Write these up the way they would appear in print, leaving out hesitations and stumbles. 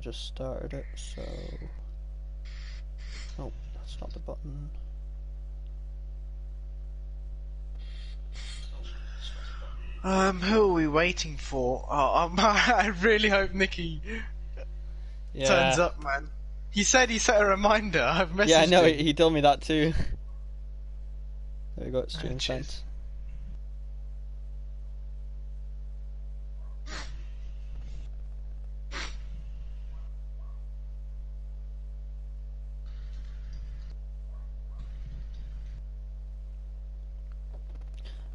I just started it, so... Oh, that's not the button. Who are we waiting for? I really hope Nikki turns Yeah. up, man. He said he set a reminder. I've Yeah, I messaged know, him. he told me that too. There we go, Oh, stream cheers. sent.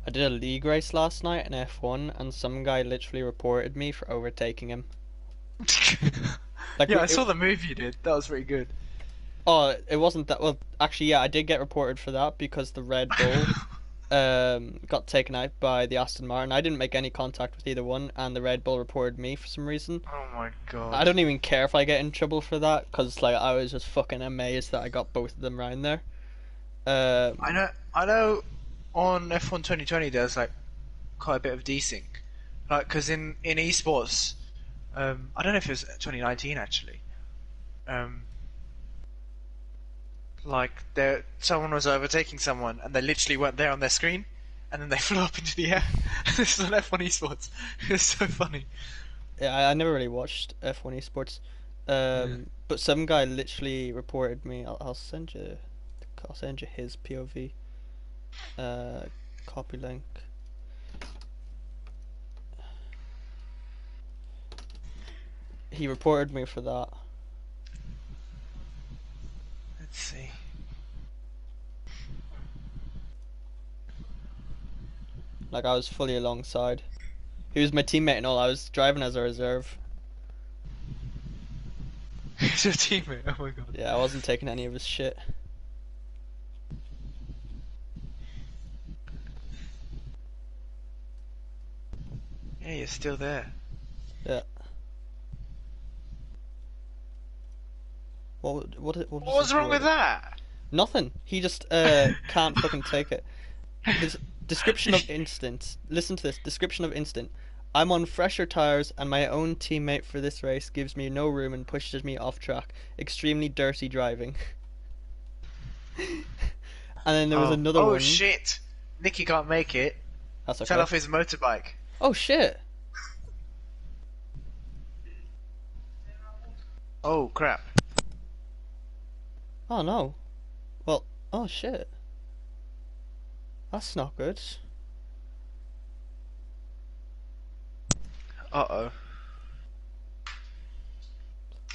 I did a league race last night in F1 and some guy literally reported me for overtaking him. Like Yeah, I saw the move you did. That was pretty good. Oh, it wasn't that well. Actually, yeah, I did get reported for that because the Red Bull got taken out by the Aston Martin. I didn't make any contact with either one, and the Red Bull reported me for some reason. Oh my I god. don't even care if I get in trouble for that because like I was just fucking amazed that I got both of them round there. I know. On F1 2020, there's like quite a bit of desync, like because in esports, I don't know if it was 2019 actually. Um, like someone was overtaking someone and they literally weren't there on their screen, and then they flew up into the air. This is on F1 esports. It's so funny. Yeah, I never really watched F1 esports. Yeah. But some guy literally reported me. I'll send you his POV. Copy link. He reported me for that. Let's see. Like I was fully alongside. He was my teammate and all. I was driving as a reserve. He's your teammate. Oh my god. Yeah, I wasn't taking any of his shit. Yeah, you're still there. Yeah. What was What was his wrong with word? that? Nothing. He just can't fucking take it. His description of instant. Listen to this description of instant. I'm on fresher tires, and my own teammate for this race gives me no room and pushes me off track. Extremely dirty driving. And then there was Oh, another oh one. shit! Nicky can't make it. That's Fell okay. off his motorbike. Oh shit. Oh crap. Oh no. Well, oh shit. That's not good. Uh-oh.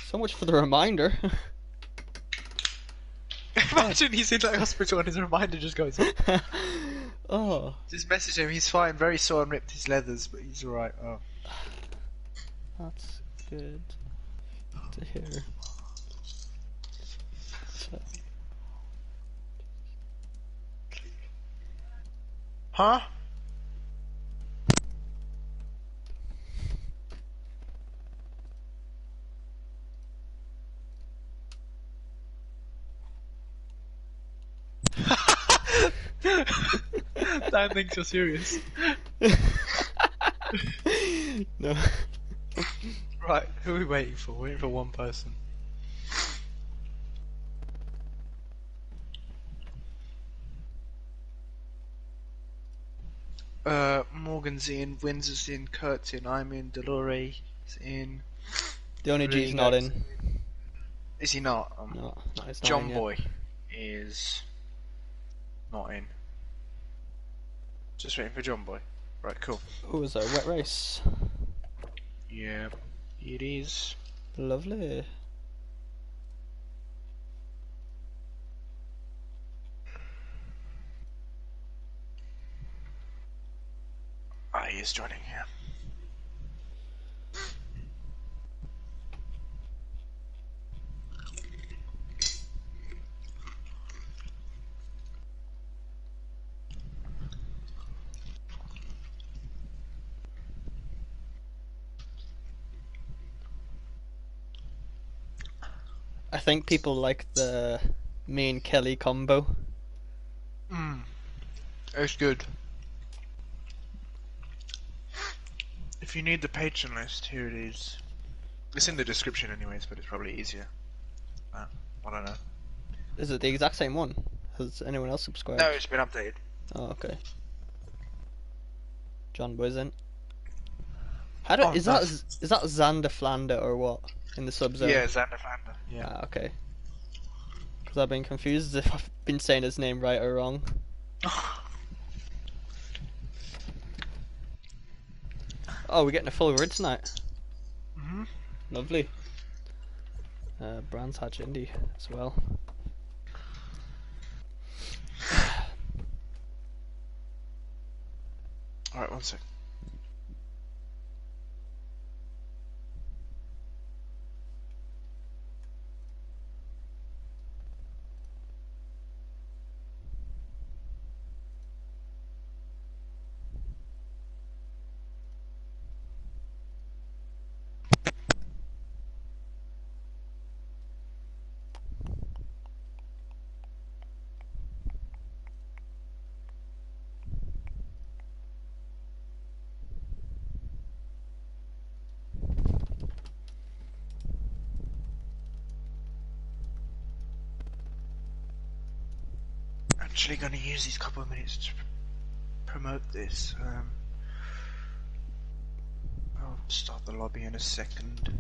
So much for the reminder. Imagine he's in the hospital and his reminder just goes off. Oh, Just message him, he's fine, very sore and ripped his leathers, but he's alright. Oh. that's good to hear. So, Huh? Dan thinks you're serious. no. Right, who are we waiting for? We're waiting for one person. Morgan's in, Windsor's in, Kurt's in, I'm in, Delore is in. The only G's not Rodrigo's in. Is he not? No, it's not John in yet. Boy is not in. Just waiting for John Boy. Right, cool. Oh, it was a wet race. Yeah, it is. Lovely. Ah, he is joining here. I think people like the me and Kelly combo. It's good. If you need the patron list, here it is. It's in the description anyways, but it's probably easier. I don't know. Is it the exact same one? Has anyone else subscribed? No, it's been updated. Oh, okay. John Boysen. Is that Nice. Xander Flander or what in the sub zone? Yeah, Xander Flander. Yeah. Ah, okay. Because I've been confused if I've been saying his name right or wrong. Oh, we're getting a full rid tonight. Mhm. Lovely. Brands Hatch Indie as well. Alright, one sec. Actually going to use these couple of minutes to promote this. I'll start the lobby in a second.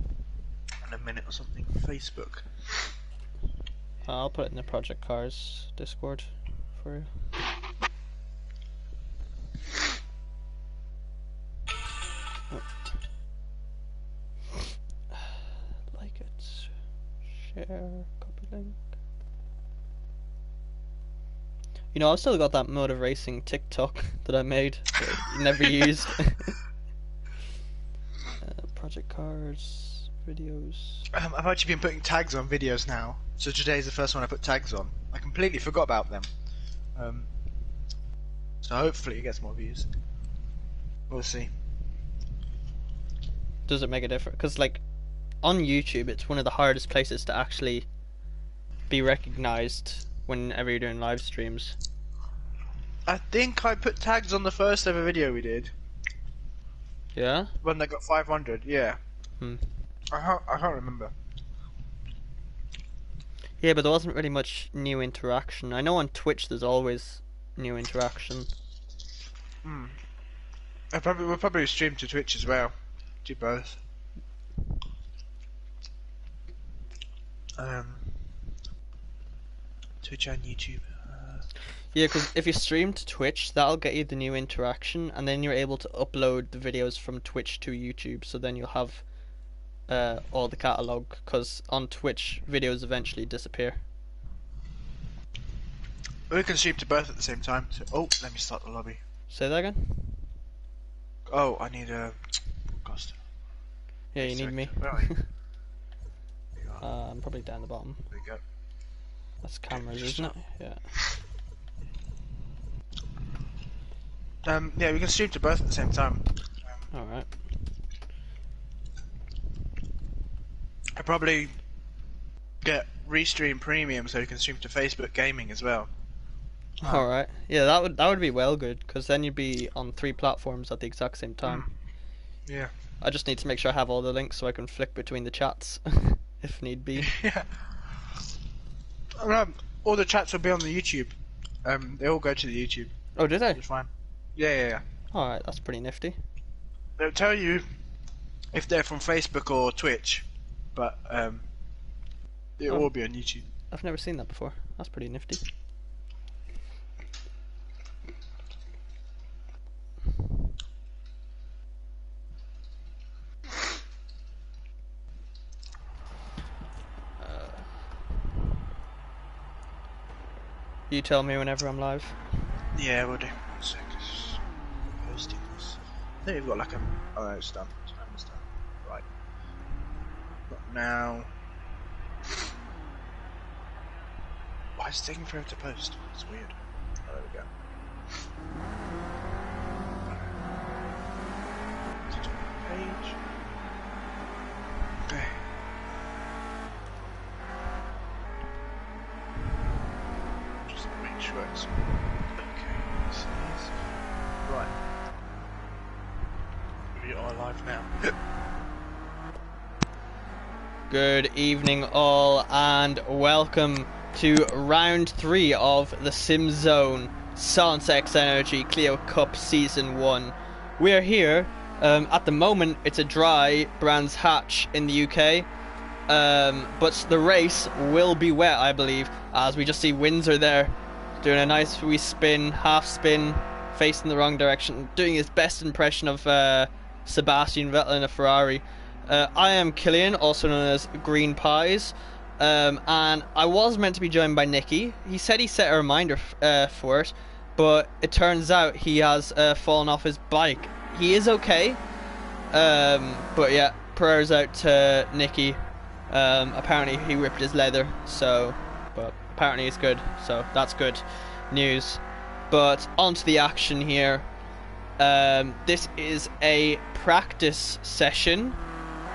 In a minute or something. Facebook. I'll put it in the Project Cars Discord for you. Oh. Like it. Share. Copy link. You know, I've still got that mode of racing TikTok that I made that I never used. Project Cars videos. I've actually been putting tags on videos now, so today's the first one I put tags on. I completely forgot about them. So hopefully it gets more views. We'll see. Does it make a difference? Because, like, on YouTube, it's one of the hardest places to actually be recognized whenever you're doing live streams. I think I put tags on the first ever video we did. Yeah? When they got 500, yeah. I can't remember. Yeah, but there wasn't really much new interaction. I know on Twitch there's always new interaction. We'll probably stream to Twitch as well. Do both. Twitch and YouTube. Yeah, because if you stream to Twitch, that'll get you the new interaction, and then you're able to upload the videos from Twitch to YouTube, so then you'll have all the catalogue, because on Twitch, videos eventually disappear. We can stream to both at the same time. So, oh, let me start the lobby. Say that again? Oh, I need a podcast. Yeah, you need me. Where are you? I'm probably down the bottom. There we go. That's cameras, isn't it? Yeah. Yeah, we can stream to both at the same time. Alright. I probably get Restream Premium so you can stream to Facebook Gaming as well. Alright. Yeah, that would be well good, because then you'd be on 3 platforms at the exact same time. Yeah. I just need to make sure I have all the links so I can flick between the chats, if need be. Yeah. All the chats will be on the YouTube. They all go to the YouTube. Oh, did they? It's fine. Yeah. Alright, that's pretty nifty. They'll tell you if they're from Facebook or Twitch, but it'll all be on YouTube. I've never seen that before. That's pretty nifty. You tell me whenever I'm live. Yeah, we'll do. 1 sec. Posting this. I think we've got like a. Oh, no, it's done. It's done. Right. Not now. Why is it taking forever to post? It's weird. Oh, there we go. Page. Okay. Just make sure it's okay. This is right. We are live now. Good evening all, and welcome to round 3 of the Sim Zone Silence X Energy Clio Cup Season 1. We're here, at the moment it's a dry Brands Hatch in the UK, but the race will be wet, I believe, as we just see Windsor there doing a nice wee spin, half spin, facing the wrong direction, doing his best impression of Sebastian Vettel in a Ferrari. I am Cillian, also known as Green Pies, and I was meant to be joined by Nicky. He said he set a reminder for it, but it turns out he has fallen off his bike. He is okay, but yeah, prayers out to Nicky. Apparently he ripped his leather, but apparently it's good, so that's good news. But on to the action here. This is a practice session.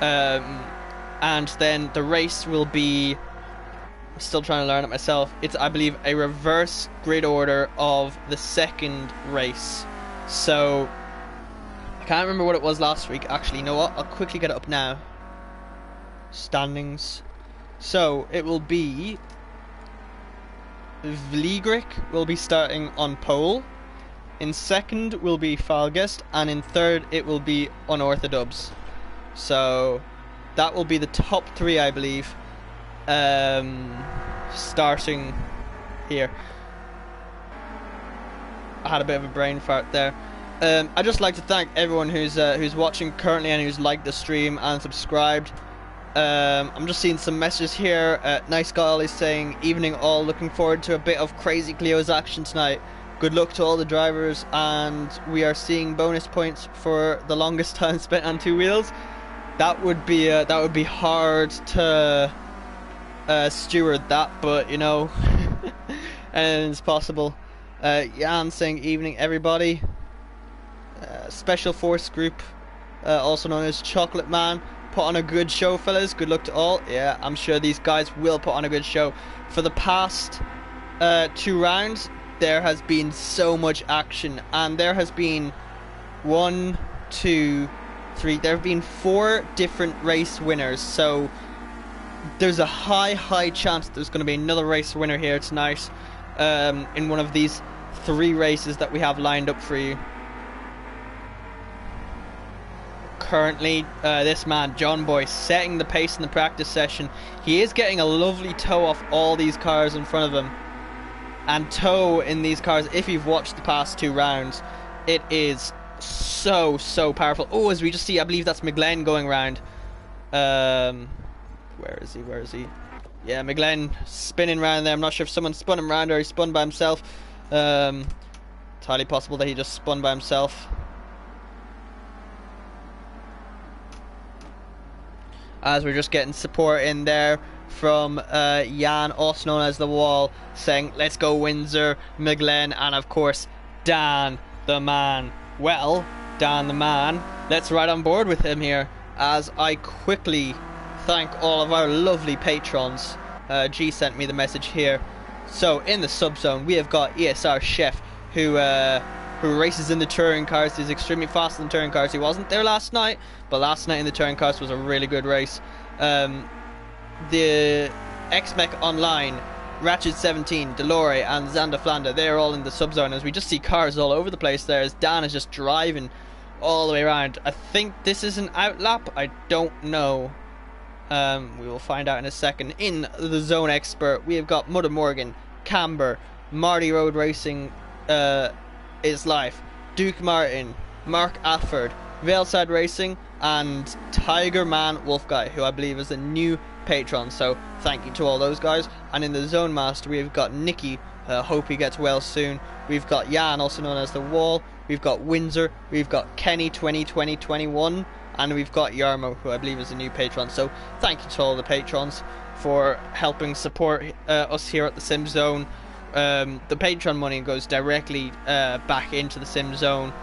And then the race will be, I'm still trying to learn it myself, it's I believe a reverse grid order of the second race. So I can't remember what it was last week. Actually, you know what, I'll quickly get it up now. Standings. So it will be Vligric will be starting on pole, in second will be Falgest, and in third it will be Unorthodox. So that will be the top 3, I believe, starting here. I had a bit of a brain fart there. I'd just like to thank everyone who's watching currently and who's liked the stream and subscribed. I'm just seeing some messages here. Nice Guy is saying, evening all, looking forward to a bit of crazy Clio's action tonight. Good luck to all the drivers, and we are seeing bonus points for the longest time spent on 2 wheels. That would be hard to steward that, but you know, anything's possible. Jan saying evening everybody. Special Force Group, also known as Chocolate Man, put on a good show, fellas. Good luck to all. Yeah, I'm sure these guys will put on a good show. For the past 2 rounds, there has been so much action, and there has been 1, 2, 3. There have been 4 different race winners, so there's a high chance there's going to be another race winner here tonight, in one of these 3 races that we have lined up for you. Currently, this man John Boy setting the pace in the practice session. He is getting a lovely toe off all these cars in front of him, and toe in these cars, if you've watched the past 2 rounds, it is so powerful. Oh, as we just see, I believe that's McGlenn going round. Where is he? Yeah, McGlenn spinning round there. I'm not sure if someone spun him round or he spun by himself. Entirely possible that he just spun by himself. As we're just getting support in there from Jan, also known as The Wall, saying let's go Windsor, McGlenn, and of course Dan the Man. Well, Dan the Man, let's ride on board with him here, as I quickly thank all of our lovely patrons. G sent me the message here. So in the subzone we have got ESR Chef, who races in the touring cars. He's extremely fast in the touring cars. He wasn't there last night, but last night in the touring cars was a really good race. The X-Mech Online, Ratchet17, Delore and Xander Flander, they're all in the subzone, as we just see cars all over the place there as Dan is just driving all the way around. I think this is an outlap, I don't know. We will find out in a second. In the Zone Expert we have got Mother Morgan, Camber, Marty Road Racing is Life, Duke Martin, Mark Alford, Veilside Racing, and Tiger Man Wolf Guy, who I believe is a new patron, so thank you to all those guys. And in the Zone Master we've got Nicky, hope he gets well soon. We've got Jan, also known as The Wall. We've got Windsor, we've got Kenny 202021, and we've got Yarmo, who I believe is a new patron. So thank you to all the patrons for helping support us here at the Sim Zone. The Patreon money goes directly back into the Sim Zone,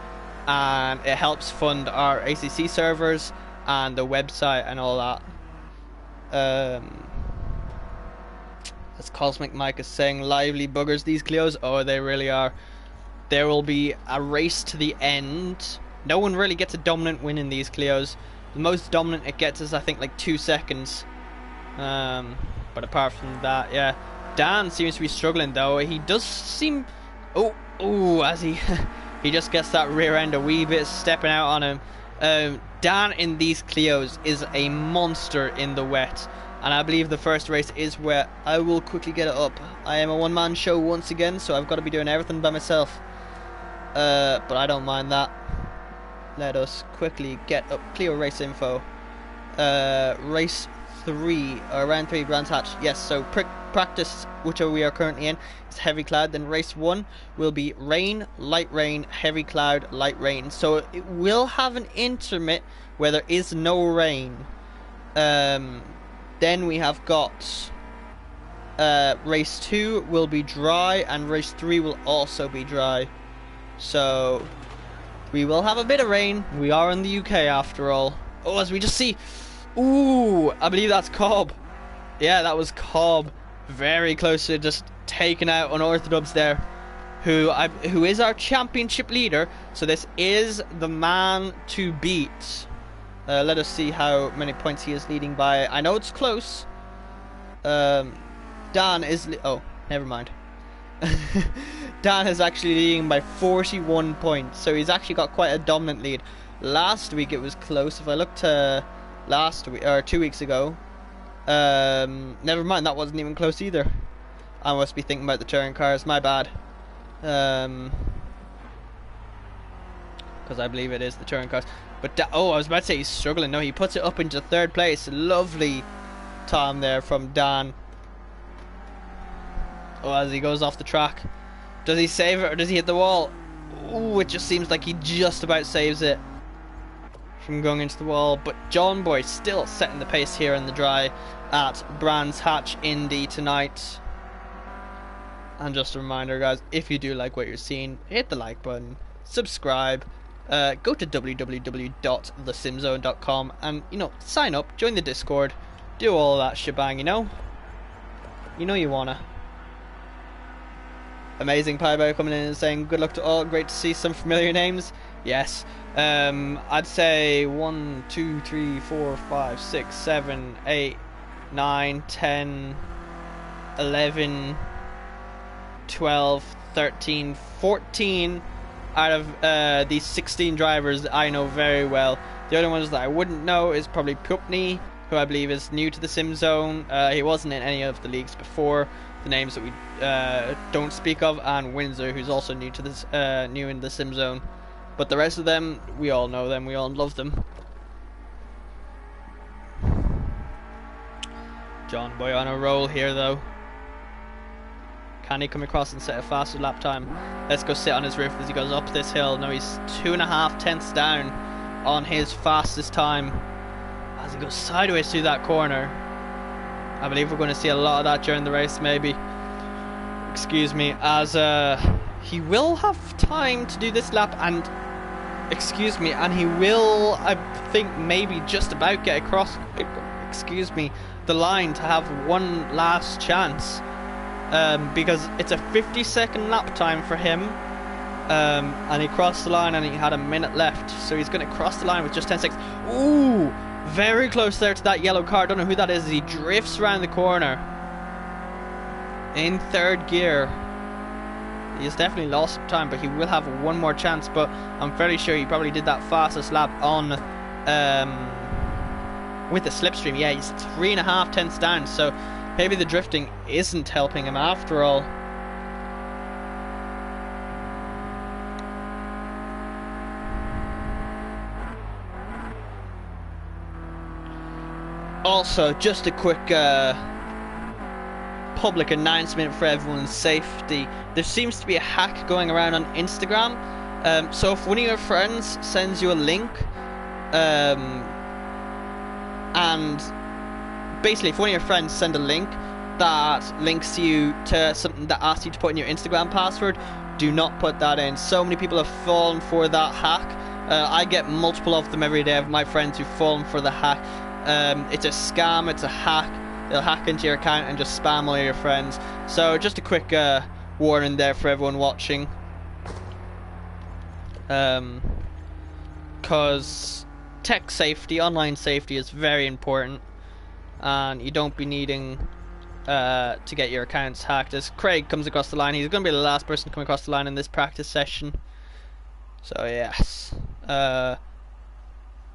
and it helps fund our ACC servers and the website and all that. As Cosmic Mike is saying, lively buggers these Clios. Oh, they really are. There will be a race to the end. No one really gets a dominant win in these Clios. The most dominant it gets is I think like 2 seconds. But apart from that, yeah, Dan seems to be struggling though. He does seem, as he he just gets that rear end a wee bit stepping out on him. Dan in these Clios is a monster in the wet, and I believe the first race is wet. I will quickly get it up. I am a one-man show once again, so I've got to be doing everything by myself. But I don't mind that. Let us quickly get up Clio race info. Race 3, round 3, Brands Hatch. Yes, so practice, whichever we are currently in, is heavy cloud. Then race 1 will be rain, heavy cloud, light rain. So it will have an intermit where there is no rain. Then we have got race 2 will be dry, and race 3 will also be dry. So we will have a bit of rain. We are in the UK after all. Oh, as we just see, I believe that's Cobb. Yeah, that was Cobb. Very close to just taking out Unorthodox there, who is our championship leader. So this is the man to beat. Let us see how many points he is leading by. I know it's close. Dan is never mind. Dan is actually leading by 41 points, so he's actually got quite a dominant lead. Last week it was close. If I look to last week or 2 weeks ago, never mind, that wasn't even close either. I must be thinking about the touring cars. My bad. Because I believe it is the touring cars. But I was about to say he's struggling. No, he puts it up into 3rd place. Lovely time there from Dan. Oh, as he goes off the track. Does he save it or does he hit the wall? Oh, it just seems like he just about saves it from going into the wall. But John Boy still setting the pace here in the dry at Brands Hatch Indy tonight. And just a reminder, guys, if you do like what you're seeing, hit the like button, subscribe, go to www.thesimzone.com and, sign up, join the Discord, do all that shebang, you know you wanna. Amazing Pie Bear coming in and saying good luck to all, great to see some familiar names. Yes. I'd say 1, 2, 3, 4, 5, 6, 7, 8, 9, 10, 11, 12, 13, 14 out of these 16 drivers I know very well. The only ones that I wouldn't know is probably Pupney, who I believe is new to the Sim Zone. He wasn't in any of the leagues before. The names that we don't speak of, and Windsor, who's also new to this, new in the Sim Zone. But the rest of them, we all know them, we all love them. John Boy on a roll here though. Can he come across and set a faster lap time? Let's go sit on his roof as he goes up this hill. No, he's 2.5 tenths down on his fastest time as he goes sideways through that corner. I believe we're going to see a lot of that during the race, maybe. Excuse me, as he will have time to do this lap, and and he will, I think, maybe just about get across, the line to have one last chance, because it's a 50-second lap time for him, and he crossed the line and he had a minute left, so he's going to cross the line with just 10 seconds. Ooh! Very close there to that yellow car. Don't know who that is. He drifts around the corner in 3rd gear. He has definitely lost some time, but he will have one more chance. But I'm fairly sure he probably did that fastest lap on with the slipstream. Yeah, he's 3.5 tenths down, so maybe the drifting isn't helping him after all. Also, just a quick public announcement for everyone's safety. There seems to be a hack going around on Instagram. So if one of your friends sends you a link, and basically if one of your friends send a link that links you to something that asks you to put in your Instagram password, do not put that in. So many people have fallen for that hack. I get multiple of them every day of my friends who've fallen for the hack. It's a scam, it's a hack. They'll hack into your account and just spam all your friends. So just a quick warning there for everyone watching. Because tech safety, online safety is very important. and you don't be needing to get your accounts hacked. As Craig comes across the line, he's going to be the last person to come across the line in this practice session. So yes,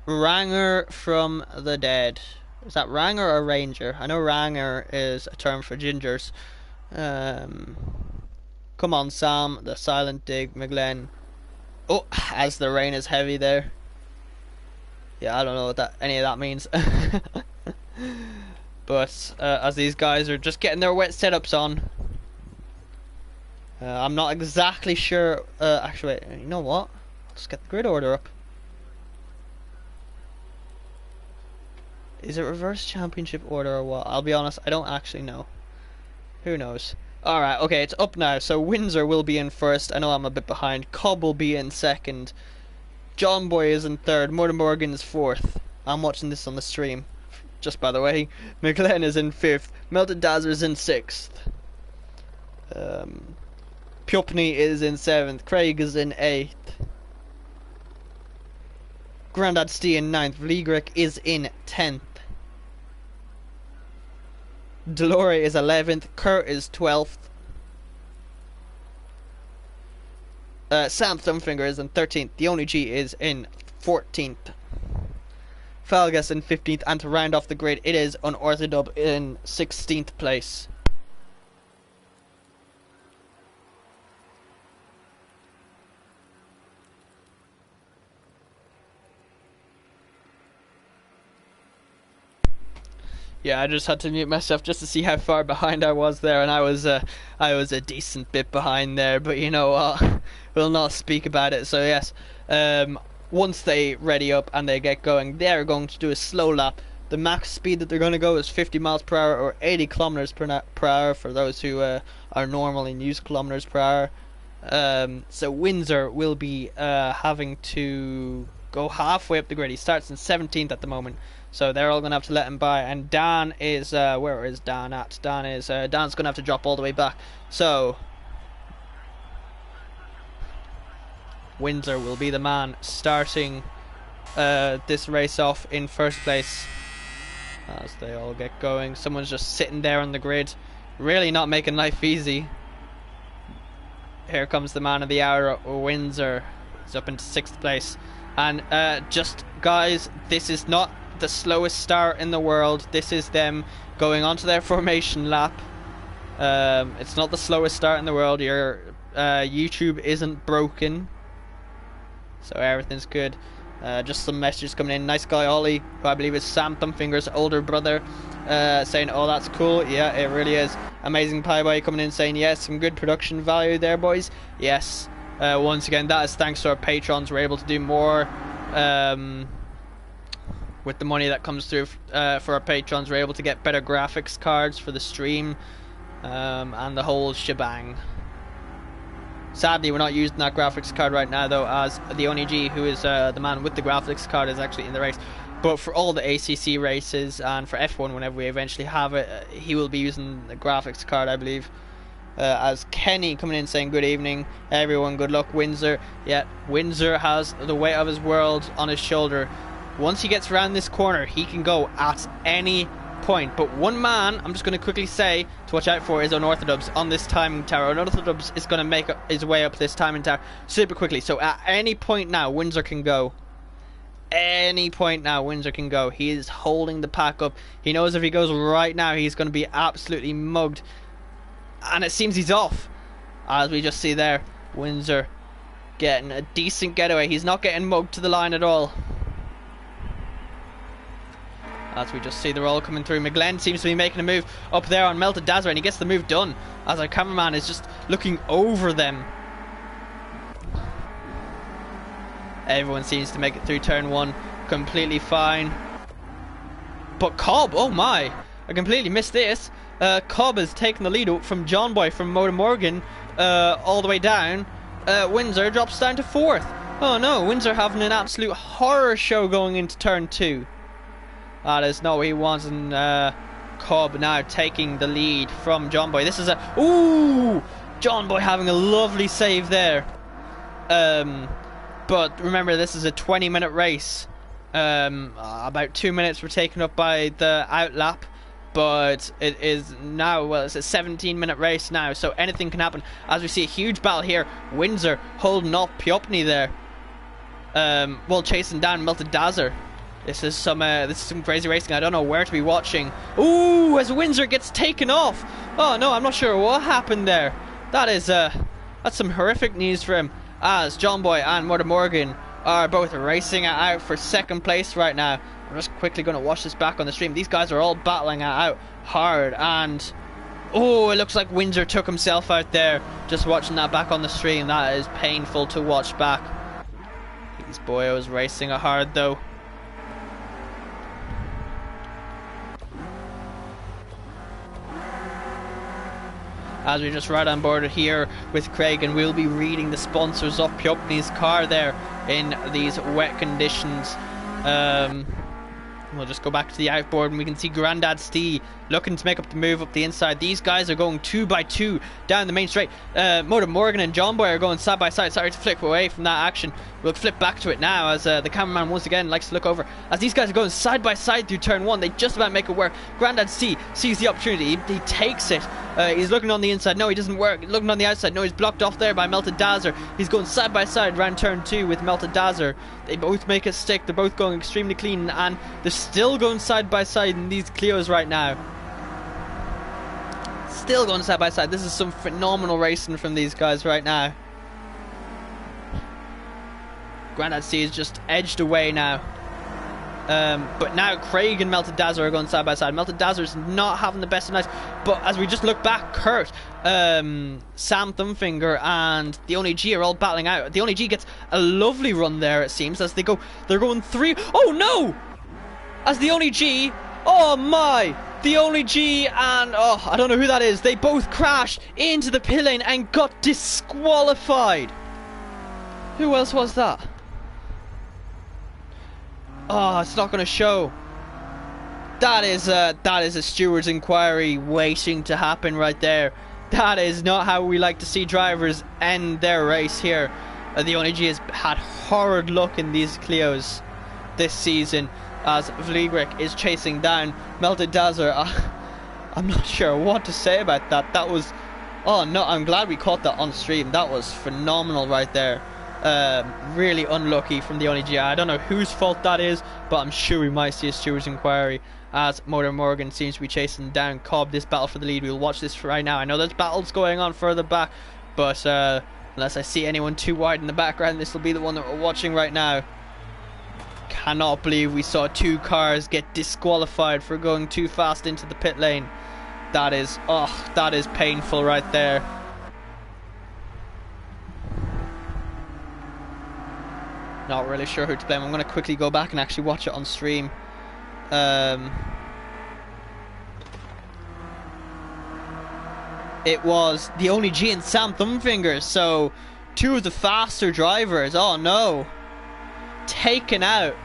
Ranger from the dead. Is that Ranger or Ranger? I know Ranger is a term for gingers. Come on, Sam. The silent dig, McGlenn. Oh, as the rain is heavy there. Yeah, I don't know what any of that means. But as these guys are just getting their wet setups on, I'm not exactly sure. Actually, you know what? Let's get the grid order up. Is it reverse championship order or what? I'll be honest, I don't actually know. Who knows? Alright, okay, it's up now. So Windsor will be in first. I know I'm a bit behind. Cobb will be in second. John Boy is in third. Morgan is fourth. I'm watching this on the stream, just by the way. McLean is in fifth. Melted Dazzler is in sixth. Pupney is in seventh. Craig is in eighth. Grandad Stee in ninth. Vligrek is in 10th. Delore is 11th. Kurt is 12th. Sam Thumbfinger is in 13th. The Only G is in 14th. Falgas in 15th. And to round off the grid, it is Unorthodub in 16th place. Yeah, I just had to mute myself just to see how far behind I was there, and I was a decent bit behind there, but you know what, we'll not speak about it. So yes, once they ready up and they get going, they're going to do a slow lap. The max speed that they're going to go is 50 miles per hour or 80 kilometers per hour for those who are normal and use kilometers per hour. So Windsor will be having to go halfway up the grid. He starts in 17th at the moment. So they're all going to have to let him by. And Dan is, where is Dan at? Dan's going to have to drop all the way back. So Windsor will be the man starting this race off in first place. As they all get going. Someone's just sitting there on the grid, really not making life easy. Here comes the man of the hour, Windsor. He's up into 6th place. And just, guys, this is not the slowest start in the world. This is them going onto their formation lap. It's not the slowest start in the world. Your YouTube isn't broken, so everything's good. Just some messages coming in. Nice guy Ollie, who I believe is Sam Thumbfinger's older brother, saying, oh, that's cool. Yeah, it really is. Amazing Pie Boy coming in saying, yes, some good production value there, boys. Yes, once again, that is thanks to our patrons. We're able to do more with the money that comes through for our patrons. We're able to get better graphics cards for the stream, and the whole shebang. Sadly, we're not using that graphics card right now, though, as the Only G, who is the man with the graphics card, is actually in the race. But for all the ACC races and for F1, whenever we eventually have it, he will be using the graphics card, I believe. As Kenny coming in saying, good evening, everyone, good luck, Windsor. Yeah, Windsor has the weight of his world on his shoulder. Once he gets around this corner, he can go at any point. But one man, I'm just going to quickly say, to watch out for is Unorthodubs on this timing tower. Unorthodubs is going to make his way up this timing tower super quickly. So at any point now, Windsor can go. Any point now, Windsor can go. He is holding the pack up. He knows if he goes right now, he's going to be absolutely mugged. And it seems he's off. As we just see there, Windsor getting a decent getaway. He's not getting mugged to the line at all. As we just see, they're all coming through. McGlenn seems to be making a move up there on Melted Dazzler, and he gets the move done as our cameraman is just looking over them. Everyone seems to make it through turn 1 completely fine. But Cobb, oh my, I completely missed this. Cobb has taken the lead from John Boy from Motor Morgan all the way down. Windsor drops down to 4th. Oh no, Windsor having an absolute horror show going into turn 2. That is not what he wants, and Cobb now taking the lead from John Boy. This is a... Ooh! John Boy having a lovely save there. But remember, this is a 20-minute race. About 2 minutes were taken up by the outlap, but it is now, well, it's a 17-minute race now, so anything can happen. As we see a huge battle here, Windsor holding off Piopni there, while chasing down Melted Dazzler. This is some crazy racing. I don't know where to be watching. Ooh, as Windsor gets taken off. Oh no, I'm not sure what happened there. That's some horrific news for him, as John Boy and Murder Morgan are both racing it out for second place right now. I'm just quickly going to watch this back on the stream. These guys are all battling it out hard, and oh, it looks like Windsor took himself out there. Just watching that back on the stream, that is painful to watch back. These boyos racing it hard though. As we just ride on board here with Craig, and we'll be reading the sponsors of Piopni's car there in these wet conditions. We'll just go back to the outboard and we can see Grandad Stee looking to make up the move up the inside. These guys are going 2 by 2 down the main straight. Motor Morgan and John Boy are going side by side. Sorry to flip away from that action. We'll flip back to it now as the cameraman once again likes to look over. As these guys are going side by side through turn 1, they just about make it work. Grandad Stee sees the opportunity. He takes it. He's looking on the inside. No, he doesn't work. Looking on the outside. No, he's blocked off there by Melted Dazzler. He's going side by side around turn 2 with Melted Dazzler. They both make it stick. They're both going extremely clean, and they're still going side by side in these Clios right now. Still going side by side. This is some phenomenal racing from these guys right now. Grandad C is just edged away now. But now Craig and Melted Dazzler are going side by side. Melted Dazzler is not having the best of nights. But as we just look back, Kurt, Sam Thumbfinger and the Only G are all battling out. The Only G gets a lovely run there, it seems, as they're going 3. Oh no! As the Only G, oh my! The Only G and, oh, I don't know who that is. They both crashed into the pit lane and got disqualified. Who else was that? Oh, it's not going to show. That is a steward's inquiry waiting to happen right there. That is not how we like to see drivers end their race here. The Only G has had horrid luck in these Clios this season, as Vliegrick is chasing down Melted Dazzler. I'm not sure what to say about that. That was... Oh no, I'm glad we caught that on stream. That was phenomenal right there. Really unlucky from the Only G. I don't know whose fault that is, but I'm sure we might see a steward's inquiry as Motor Morgan seems to be chasing down Cobb. This battle for the lead. We'll watch this right now. I know there's battles going on further back, but unless I see anyone too wide in the background, this will be the one that we're watching right now. Cannot believe we saw 2 cars get disqualified for going too fast into the pit lane. That is painful right there. Not really sure who to blame. I'm going to quickly go back and actually watch it on stream. It was the Only G and Sam Thumbfinger, so 2 of the faster drivers, oh no, taken out.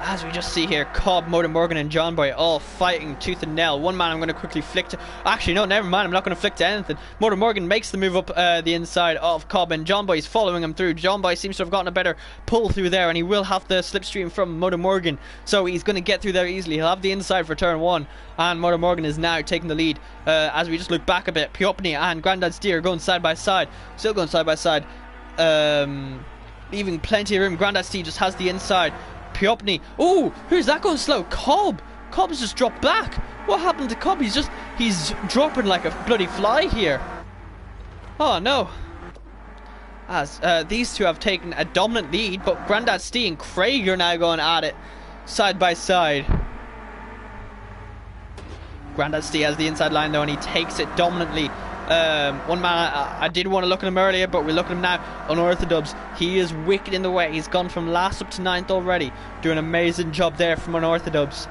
As we just see here, Cobb, Motor Morgan and John Boy all fighting tooth and nail. One man I'm going to quickly flick to... Actually, no, never mind. I'm not going to flick to anything. Motor Morgan makes the move up the inside of Cobb, and John Boy is following him through. John Boy seems to have gotten a better pull through there, and he will have the slipstream from Motor Morgan. So he's going to get through there easily. He'll have the inside for turn 1, and Motor Morgan is now taking the lead. As we just look back a bit, Piopni and Grandad Steer going side by side. Still going side by side. Leaving plenty of room. Grandad Steer just has the inside. Piopni. Oh, who's that going slow? Cobb. Cobb's just dropped back. What happened to Cobb? He's dropping like a bloody fly here. Oh no. As these two have taken a dominant lead, but Grandad Stee and Craig are now going at it side by side. Grandad Stee has the inside line though, and he takes it dominantly. One man, I did want to look at him earlier, but we look at him now. Unorthodox, he is wicked in the way. He's gone from last up to 9th already. Doing an amazing job there from Unorthodox.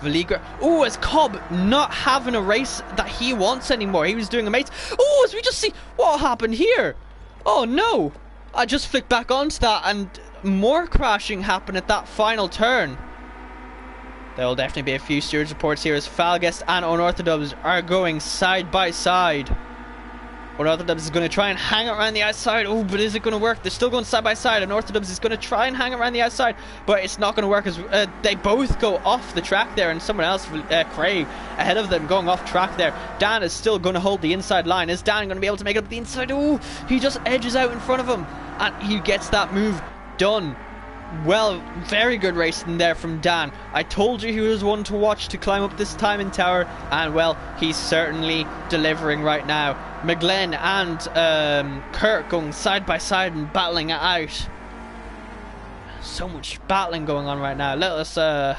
Valigra. Oh, as Cobb not having a race that he wants anymore. He was doing amazing. Oh, as we just see what happened here. Oh no, I just flicked back onto that, and more crashing happened at that final turn. There will definitely be a few stewards reports here as Falgest and Unorthodox are going side by side. Unorthodox is going to try and hang around the outside. Oh, but is it going to work? They're still going side by side. Unorthodox is going to try and hang around the outside, but it's not going to work as they both go off the track there, and someone else, Craig, ahead of them, going off track there. Dan is still going to hold the inside line. Is Dan going to be able to make it up the inside? Oh, he just edges out in front of him, and he gets that move done. Well, very good racing there from Dan. I told you he was one to watch to climb up this timing tower, and well, he's certainly delivering right now. McGlenn and Kurt going side by side and battling it out. So much battling going on right now. Let's go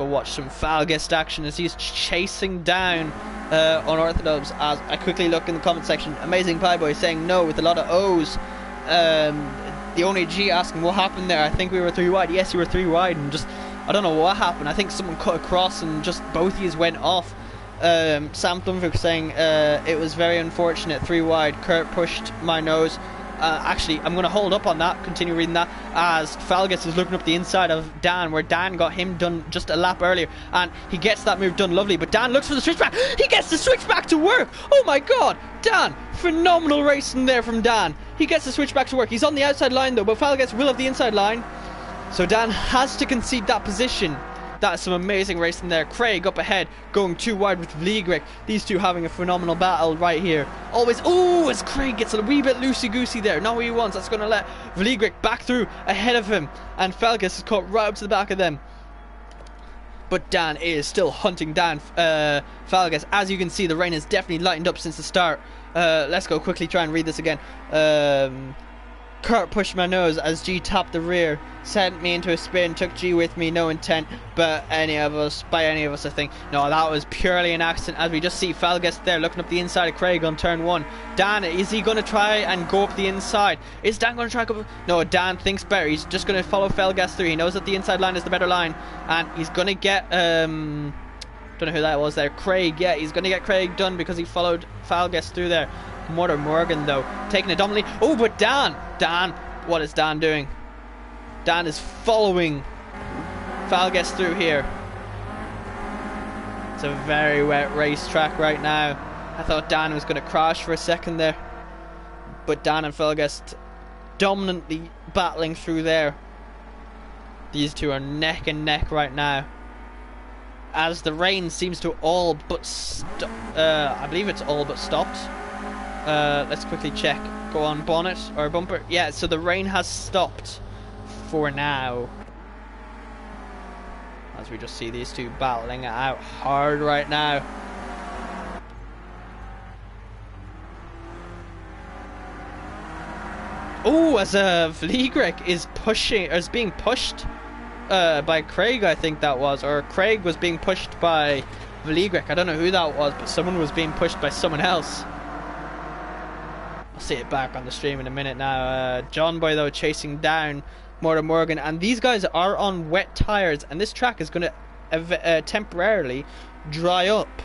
watch some Falguest action as he's chasing down Unorthodox. As I quickly look in the comment section, Amazing Pie Boy saying no with a lot of O's. The only G asking what happened there. I think we were 3 wide. Yes, you were 3 wide, and just I don't know what happened. I think someone cut across and just both of you went off. Sam Thunvik saying it was very unfortunate, 3 wide. Kurt pushed my nose. Actually, I'm going to hold up on that, continue reading that, as Falguest is looking up the inside of Dan, where Dan got him done just a lap earlier, and he gets that move done lovely, but Dan looks for the switchback. He gets the switchback to work. Oh my god, Dan, phenomenal racing there from Dan. He gets the switchback to work. He's on the outside line though, but Falguest will have the inside line, so Dan has to concede that position. That's some amazing racing there. Craig up ahead, going 2 wide with Vliegrick. These two having a phenomenal battle right here. Always, oh, as Craig gets a wee bit loosey-goosey there. Not what he wants. That's going to let Vliegrick back through ahead of him. And Falguest is caught right up to the back of them. But Dan is still hunting down Falguest. As you can see, the rain has definitely lightened up since the start. Let's go quickly try and read this again. Kurt pushed my nose as G tapped the rear, sent me into a spin, took G with me, no intent by any of us I think. No, that was purely an accident, as we just see Falguest there looking up the inside of Craig on turn 1. Dan, is he going to try and go up the inside? Is Dan going to try and go up? No, Dan thinks better. He's just going to follow Falguest through. He knows that the inside line is the better line, and he's going to get don't know who that was there. Craig, yeah, he's going to get Craig done because he followed Falguest through there. Morgan though taking it dominantly. Oh, but Dan, what is Dan doing? Dan is following Falguest through here. It's a very wet racetrack right now. I thought Dan was going to crash for a second there, but Dan and Falguest dominantly battling through there. These two are neck and neck right now, as the rain seems to all but I believe it's all but stopped. Let's quickly check. Go on, bonnet or bumper. Yeah, so the rain has stopped for now, as we just see these two battling it out hard right now. Oh, as Vliegrick is being pushed by Craig, I think that was, or Craig was being pushed by Vliegrick. I don't know who that was, but someone was being pushed by someone else. I'll see it back on the stream in a minute now. John Boy though chasing down Morgan, and these guys are on wet tires, and this track is going to temporarily dry up.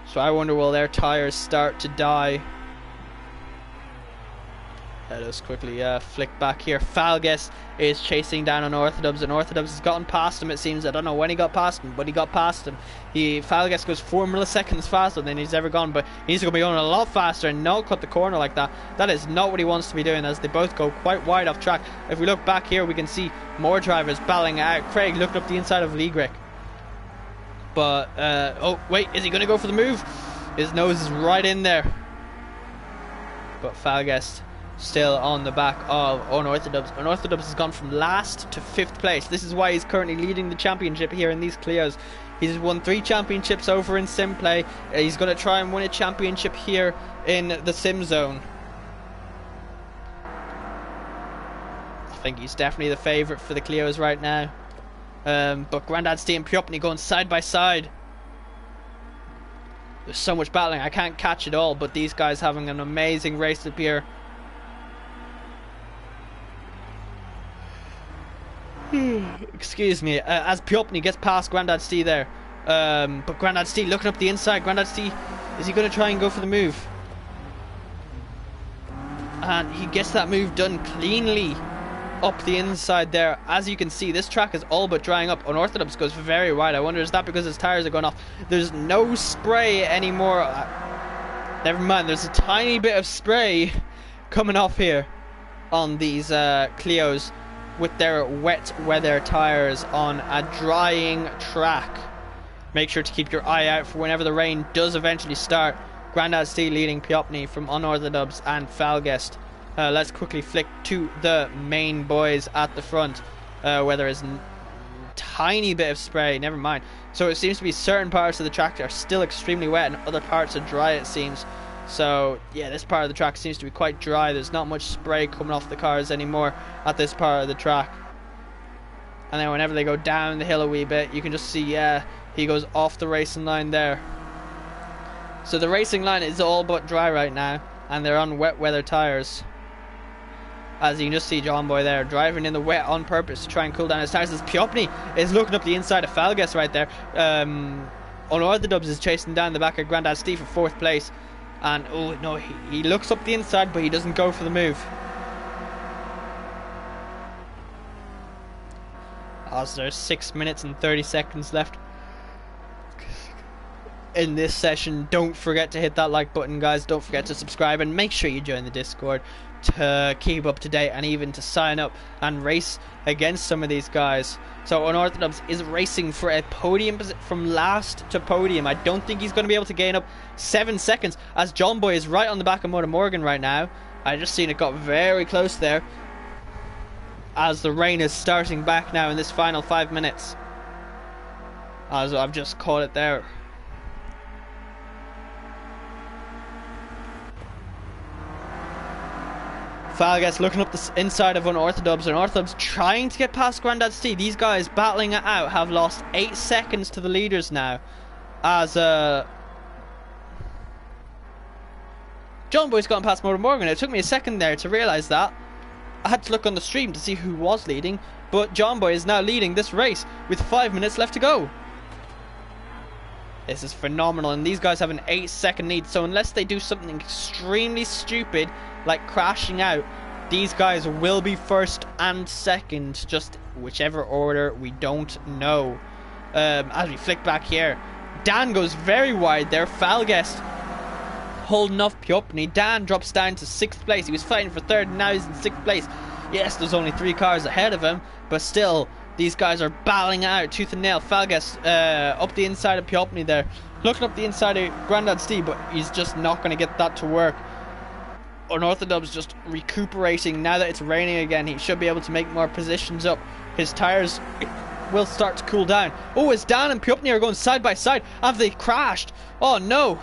So I wonder, will their tires start to die? Let us quickly flick back here. Falguest is chasing down Unorthodox. Unorthodox has gotten past him, it seems. I don't know when he got past him, but he got past him. Falguest goes 4 milliseconds faster than he's ever gone, but he's going to be going a lot faster and not cut the corner like that. That is not what he wants to be doing, as they both go quite wide off track. If we look back here, we can see more drivers battling out. Craig looking up the inside of Vliegrick. But, oh, wait, is he going to go for the move? His nose is right in there. But Falguest still on the back of Unorthodox. Unorthodox has gone from last to 5th place. This is why he's currently leading the championship here in these Clios. He's won 3 championships over in sim play. He's going to try and win a championship here in the sim zone. I think he's definitely the favourite for the Clios right now. But Grandad Steve and Piopny going side by side. There's so much battling, I can't catch it all, but these guys having an amazing race up here. Excuse me, as Piopny gets past Grandad Steve there. But Grandad Steve looking up the inside. Grandad Steve, is he going to try and go for the move? And he gets that move done cleanly. up the inside there. As you can see, this track is all but drying up. Unorthodox goes very wide. I wonder, is that because his tires are going off? There's no spray anymore. Never mind, there's a tiny bit of spray coming off here on these Clios with their wet weather tires on a drying track. Make sure to keep your eye out for whenever the rain does eventually start. Grandad C leading Piopni from Unorthodox and Falgest. Let's quickly flick to the main boys at the front, where there is a tiny bit of spray. Never mind. So it seems to be certain parts of the track are still extremely wet and other parts are dry, it seems. So yeah, this part of the track seems to be quite dry. There's not much spray coming off the cars anymore at this part of the track. And then whenever they go down the hill a wee bit, you can just see, yeah, he goes off the racing line there. So the racing line is all but dry right now, and they're on wet weather tires. As you can just see John Boy there driving in the wet on purpose to try and cool down his tires. As Piopni is looking up the inside of Falgest right there. Unorthodox is chasing down the back of Grandad Steve for 4th place. And oh no, he looks up the inside, but he doesn't go for the move. As there's 6 minutes and 30 seconds left in this session. Don't forget to hit that like button, guys. Don't forget to subscribe, and make sure you join the Discord to keep up to date and even to sign up and race against some of these guys. So Unorthodox is racing for a podium from last to podium. I don't think he's going to be able to gain up 7 seconds, as John Boy is right on the back of Motor Morgan right now. I just seen it got very close there, as the rain is starting back now in this final 5 minutes. As I've just caught it there. Falgest looking up the inside of Unorthodox. Unorthodox trying to get past Grandad Steve. These guys battling it out have lost 8 seconds to the leaders now. As John Boy's gotten past Motor Morgan. It took me a second there to realise that. I had to look on the stream to see who was leading, but John Boy is now leading this race with 5 minutes left to go. This is phenomenal, and these guys have an 8-second lead, so unless they do something extremely stupid like crashing out, these guys will be first and second, just whichever order, we don't know. As we flick back here, Dan goes very wide there. Falgest holding off Piopni. Dan drops down to 6th place. He was fighting for 3rd, and now he's in 6th place. Yes, there's only 3 cars ahead of him, but still, these guys are battling out tooth and nail. Falgest up the inside of Piopni there, looking up the inside of Grandad Steve, but he's just not going to get that to work. Unorthodox just recuperating now that it's raining again. He should be able to make more positions up. His tires will start to cool down. Oh, as Dan and Piopni are going side by side, have they crashed? Oh no,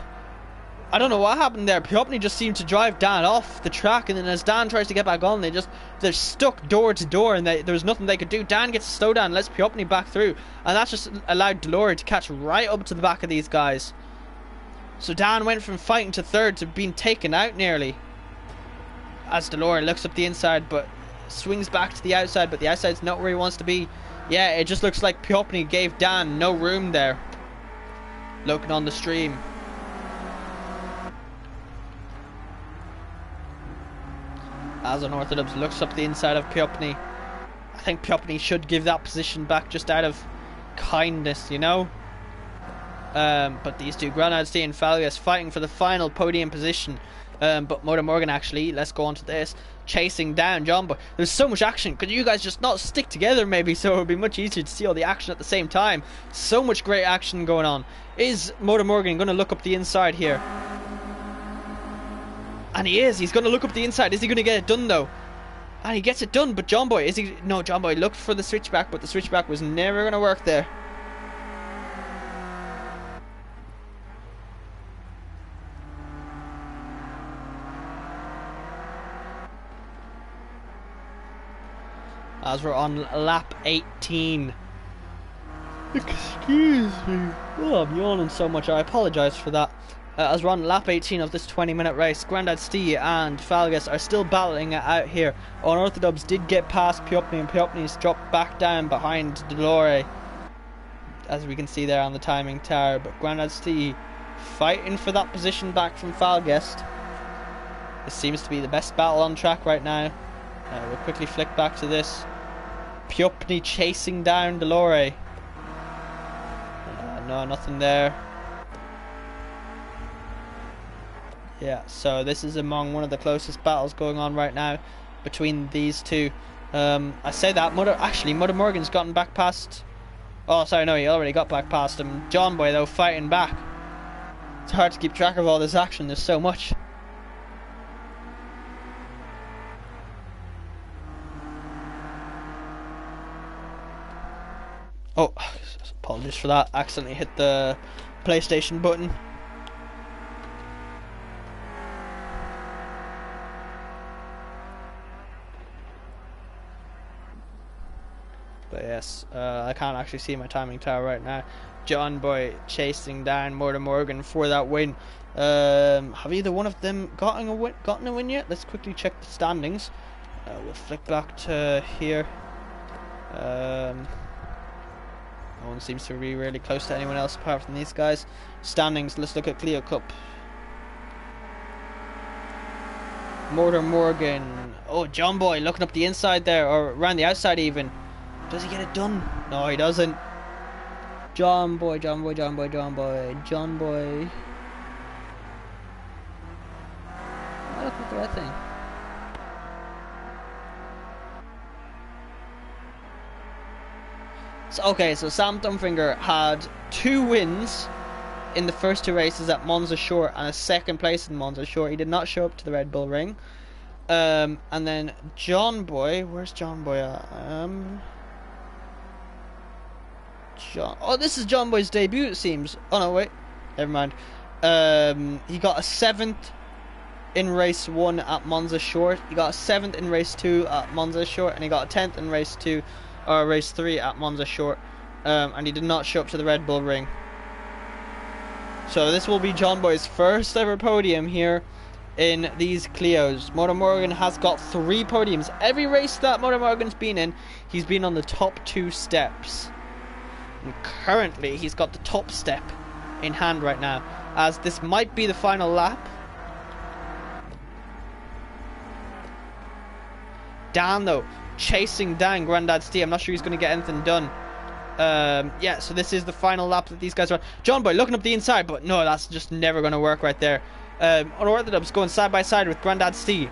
I don't know what happened there. Piopni just seemed to drive Dan off the track, and then as Dan tries to get back on, they're stuck door to door, and there's nothing they could do. Dan gets a slow down, lets Piopni back through, and that just allowed Delore to catch right up to the back of these guys. So Dan went from fighting to 3rd to being taken out nearly. As Delore looks up the inside, but swings back to the outside, but the outside's not where he wants to be. Yeah, it just looks like Piopni gave Dan no room there. Looking on the stream. As Unorthodox looks up the inside of Piopni. I think Piopni should give that position back just out of kindness, you know? But these two, Grandad and Falgest, fighting for the final podium position. But Motor Morgan, actually, let's go on to this, chasing down John Boy. There's so much action. Could you guys just not stick together maybe, so it would be much easier to see all the action at the same time? So much great action going on. Is Motor Morgan going to look up the inside here? And he is. He's going to look up the inside. Is he going to get it done though? And he gets it done, but John Boy, is he? No, John Boy looked for the switchback, but the switchback was never going to work there. As we're on lap 18. Excuse me. Oh, I'm yawning so much. I apologise for that. As we're on lap 18 of this 20-minute race, Grandad Steve and Falgest are still battling it out here. Unorthodox did get past Piopni, and Piopni's dropped back down behind Delore, as we can see there on the timing tower. But Grandad Steve fighting for that position back from Falgest. This seems to be the best battle on track right now. We'll quickly flick back to this. Piopni chasing down Delore. No, nothing there. Yeah, so this is among one of the closest battles going on right now between these two. I say that Mother Morgan's gotten back past. Oh, sorry, no, he already got back past him. John Boy though fighting back. It's hard to keep track of all this action. There's so much. Oh, apologies for that. Accidentally hit the PlayStation button. But yes, I can't actually see my timing tower right now. John Boy chasing down Mother Morgan for that win. Have either one of them gotten a win yet? Let's quickly check the standings. We'll flick back to here. No one seems to be really close to anyone else apart from these guys. Standings, let's look at Clio Cup. Mother Morgan. Oh, John Boy looking up the inside there, or around the outside even. Does he get it done? No, he doesn't. John Boy. Am I looking at the right thing? So Sam Dumbfinger had 2 wins in the first 2 races at Monza Short and a 2nd place in Monza Short. He did not show up to the Red Bull Ring. And then John Boy, where's John Boy at? Oh, this is John Boy's debut, it seems. Oh no, wait, never mind. He got a 7th in race 1 at Monza Short. He got a 7th in race 2 at Monza Short, and he got a 10th in race 3 at Monza Short. And he did not show up to the Red Bull Ring. So this will be John Boy's first ever podium here in these Clios. Mother Morgan has got 3 podiums. Every race that Mother Morgan's been in, he's been on the top 2 steps. And currently he's got the top step in hand right now, as this might be the final lap. Dan though chasing down Grandad Steve. I'm not sure he's going to get anything done. Yeah, so this is the final lap that these guys are on. John Boy looking up the inside, but no, that's just never going to work right there. Unorthodox going side by side with Grandad Steve.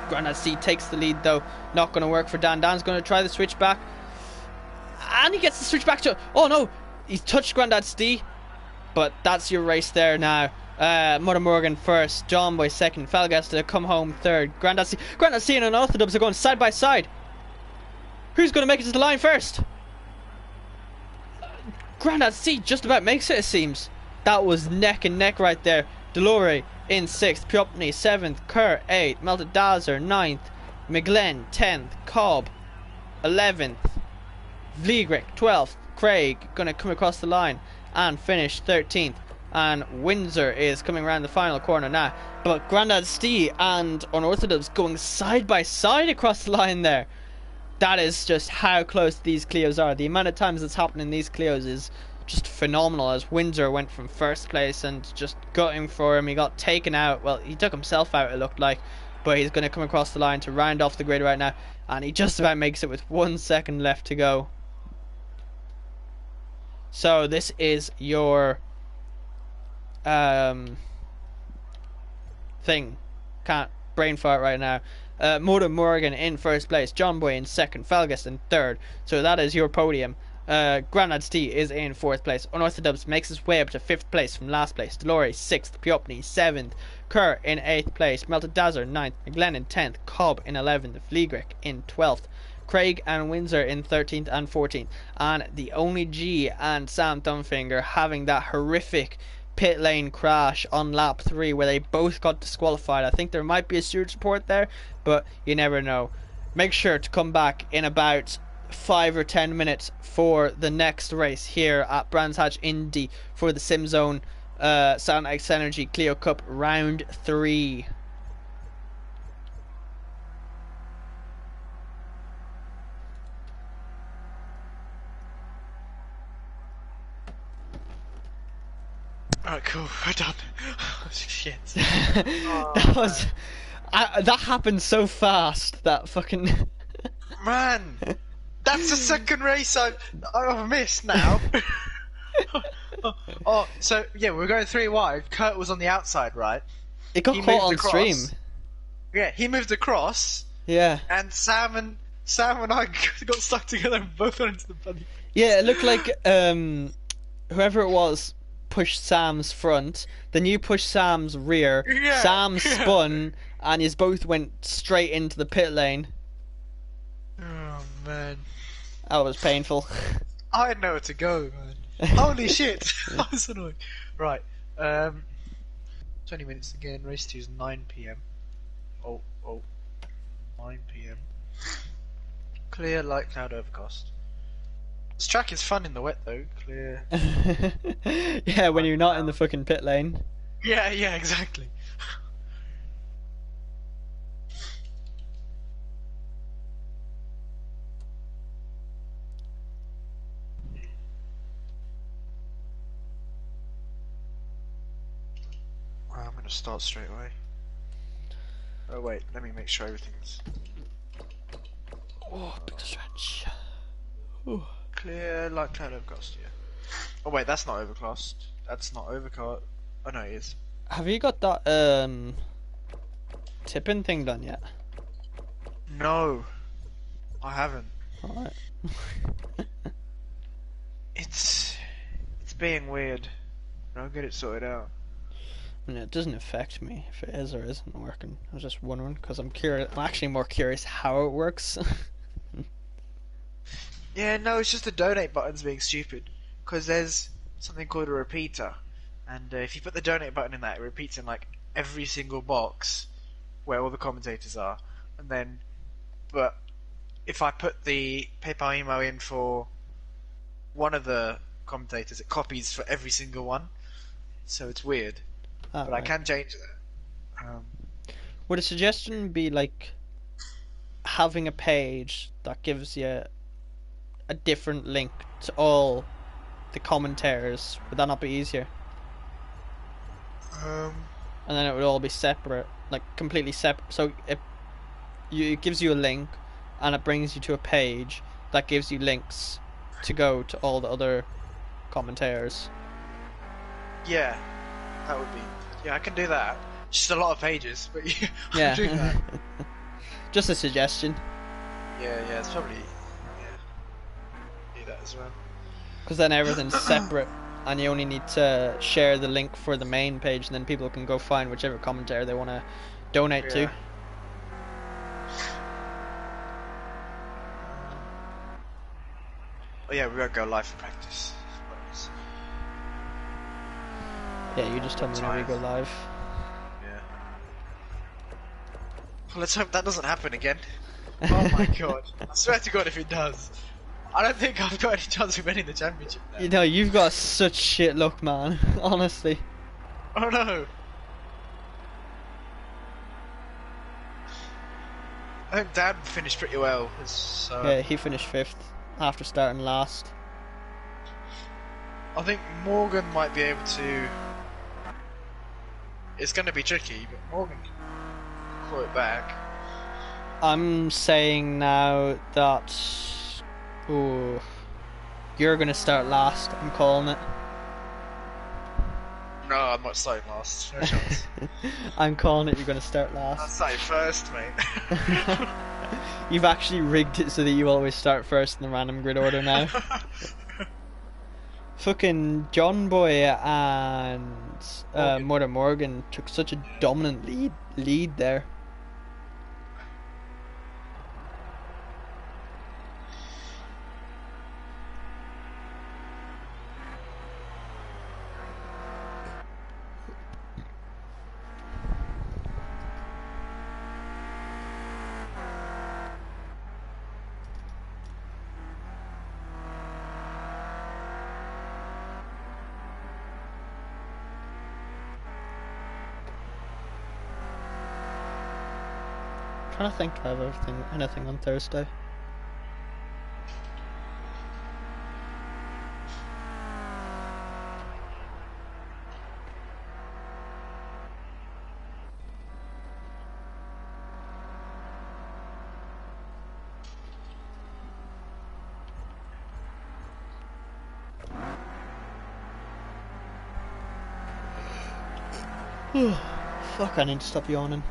Grandad Steve takes the lead though. Not going to work for Dan. Dan's going to try the switch back. And he gets the switch back to... Oh no! He's touched Grandad Steve. But that's your race there now. Mother Morgan first. John Boy second. Falgas to come home third. Grandad Steve and Unorthodox are going side by side. Who's going to make it to the line first? Grandad Steve just about makes it, it seems. That was neck and neck right there. Delore in 6th. Piopni 7th. Kerr 8th. Melted Dazer 9th. McGlenn 10th. Cobb 11th. Vliegrick 12th. Craig gonna come across the line and finish 13th. And Windsor is coming around the final corner now. But Grandad Steve and Unorthodox going side by side across the line there. That is just how close these Clios are. The amount of times that's happened in these Clios is just phenomenal, as Windsor went from 1st place and just gutting for him. He got taken out. Well, he took himself out, it looked like. But he's going to come across the line to round off the grid right now. And he just about makes it with 1 second left to go. So this is your thing. Can't brain fart right now. Mother Morgan in 1st place. John Boy in 2nd. Falgas in 3rd. So that is your podium. Grandad Steve is in 4th place. Unorthodox makes his way up to 5th place from last place. Delore 6th. Piopni 7th. Kerr in 8th place. Melted Dazer 9th. McGlenn in 10th. Cobb in 11th. Vliegrick in 12th. Craig and Windsor in 13th and 14th. And the only G and Sam Dumbfinger having that horrific pit lane crash on lap 3 where they both got disqualified. I think there might be a steward's report there, but you never know. Make sure to come back in about 5 or 10 minutes for the next race here at Brands Hatch Indy for the SimZone Sound X Energy Clio Cup round 3. Alright, cool, we're done. Shit. That was... That happened so fast. That fucking. Man, that's the second race I've missed now. Oh, so yeah, we're going three wide. Kurt was on the outside, right? It got He caught moved on stream. across. Yeah, he moved across, Yeah. and Sam and I got stuck together and both went into the bloody. Yeah, it looked like whoever it was pushed Sam's front, then you pushed Sam's rear, Yeah, Sam yeah. spun, and you both went straight into the pit lane. Oh man, That was painful. I had nowhere to go, man. Holy shit, that was annoying. Right, 20 minutes again. Race 2 is 9 p.m. Oh, 9 p.m. Clear, light cloud, overcast. This track is fun in the wet though. Clear. Yeah, when you're not in the fucking pit lane. Yeah, exactly. Well, I'm gonna start straight away. Oh wait, let me make sure everything's Oh, big stretch. clear, light cloud, overcast. Yeah. Oh wait, that's not overcast. That's not overcast. Oh no, it is. Have you got that tipping thing done yet? No, I haven't. Alright. It's being weird. I'll get it sorted out. I mean, it doesn't affect me if it is or isn't working. I was just wondering because I'm curious. I'm actually more curious how it works. Yeah, no, it's just the donate button's being stupid. Because there's something called a repeater. And if you put the donate button in that, it repeats in like every single box where all the commentators are. And then, but if I put the PayPal email in for one of the commentators, it copies for every single one. So it's weird. But Right. I can change that. Would a suggestion be like having a page that gives you a different link to all the commentators? Would that not be easier? And then it would all be separate, like completely separate. So it gives you a link, and it brings you to a page that gives you links to go to all the other commentators. Yeah, that would be. Yeah, I can do that. Just a lot of pages, but yeah, I Yeah. can do that. Just a suggestion. Yeah, it's probably. Yeah, do that as well. Because then everything's separate, and you only need to share the link for the main page, and then people can go find whichever commentator they want to donate to. Oh yeah, we gotta go live for practice. Yeah, you just tell me whenever you go live. Yeah. Well, let's hope that doesn't happen again. Oh my god. I swear to god if it does. I don't think I've got any chance of winning the championship now. You know, you've got such shit luck, man. Honestly. Oh no. I think Dad finished pretty well. So Yeah, he finished 5th after starting last. I think Morgan might be able to. It's going to be tricky, but Morgan can claw it back. I'm saying now that you're gonna start last. I'm calling it. No, I'm not starting last. No chance. I'm calling it. You're gonna start I'll last. start first, mate. You've actually rigged it so that you always start first in the random grid order now. Fucking John Boy and Mother Morgan took such a dominant lead there. Trying to think of anything on Thursday. Fuck, I need to stop yawning.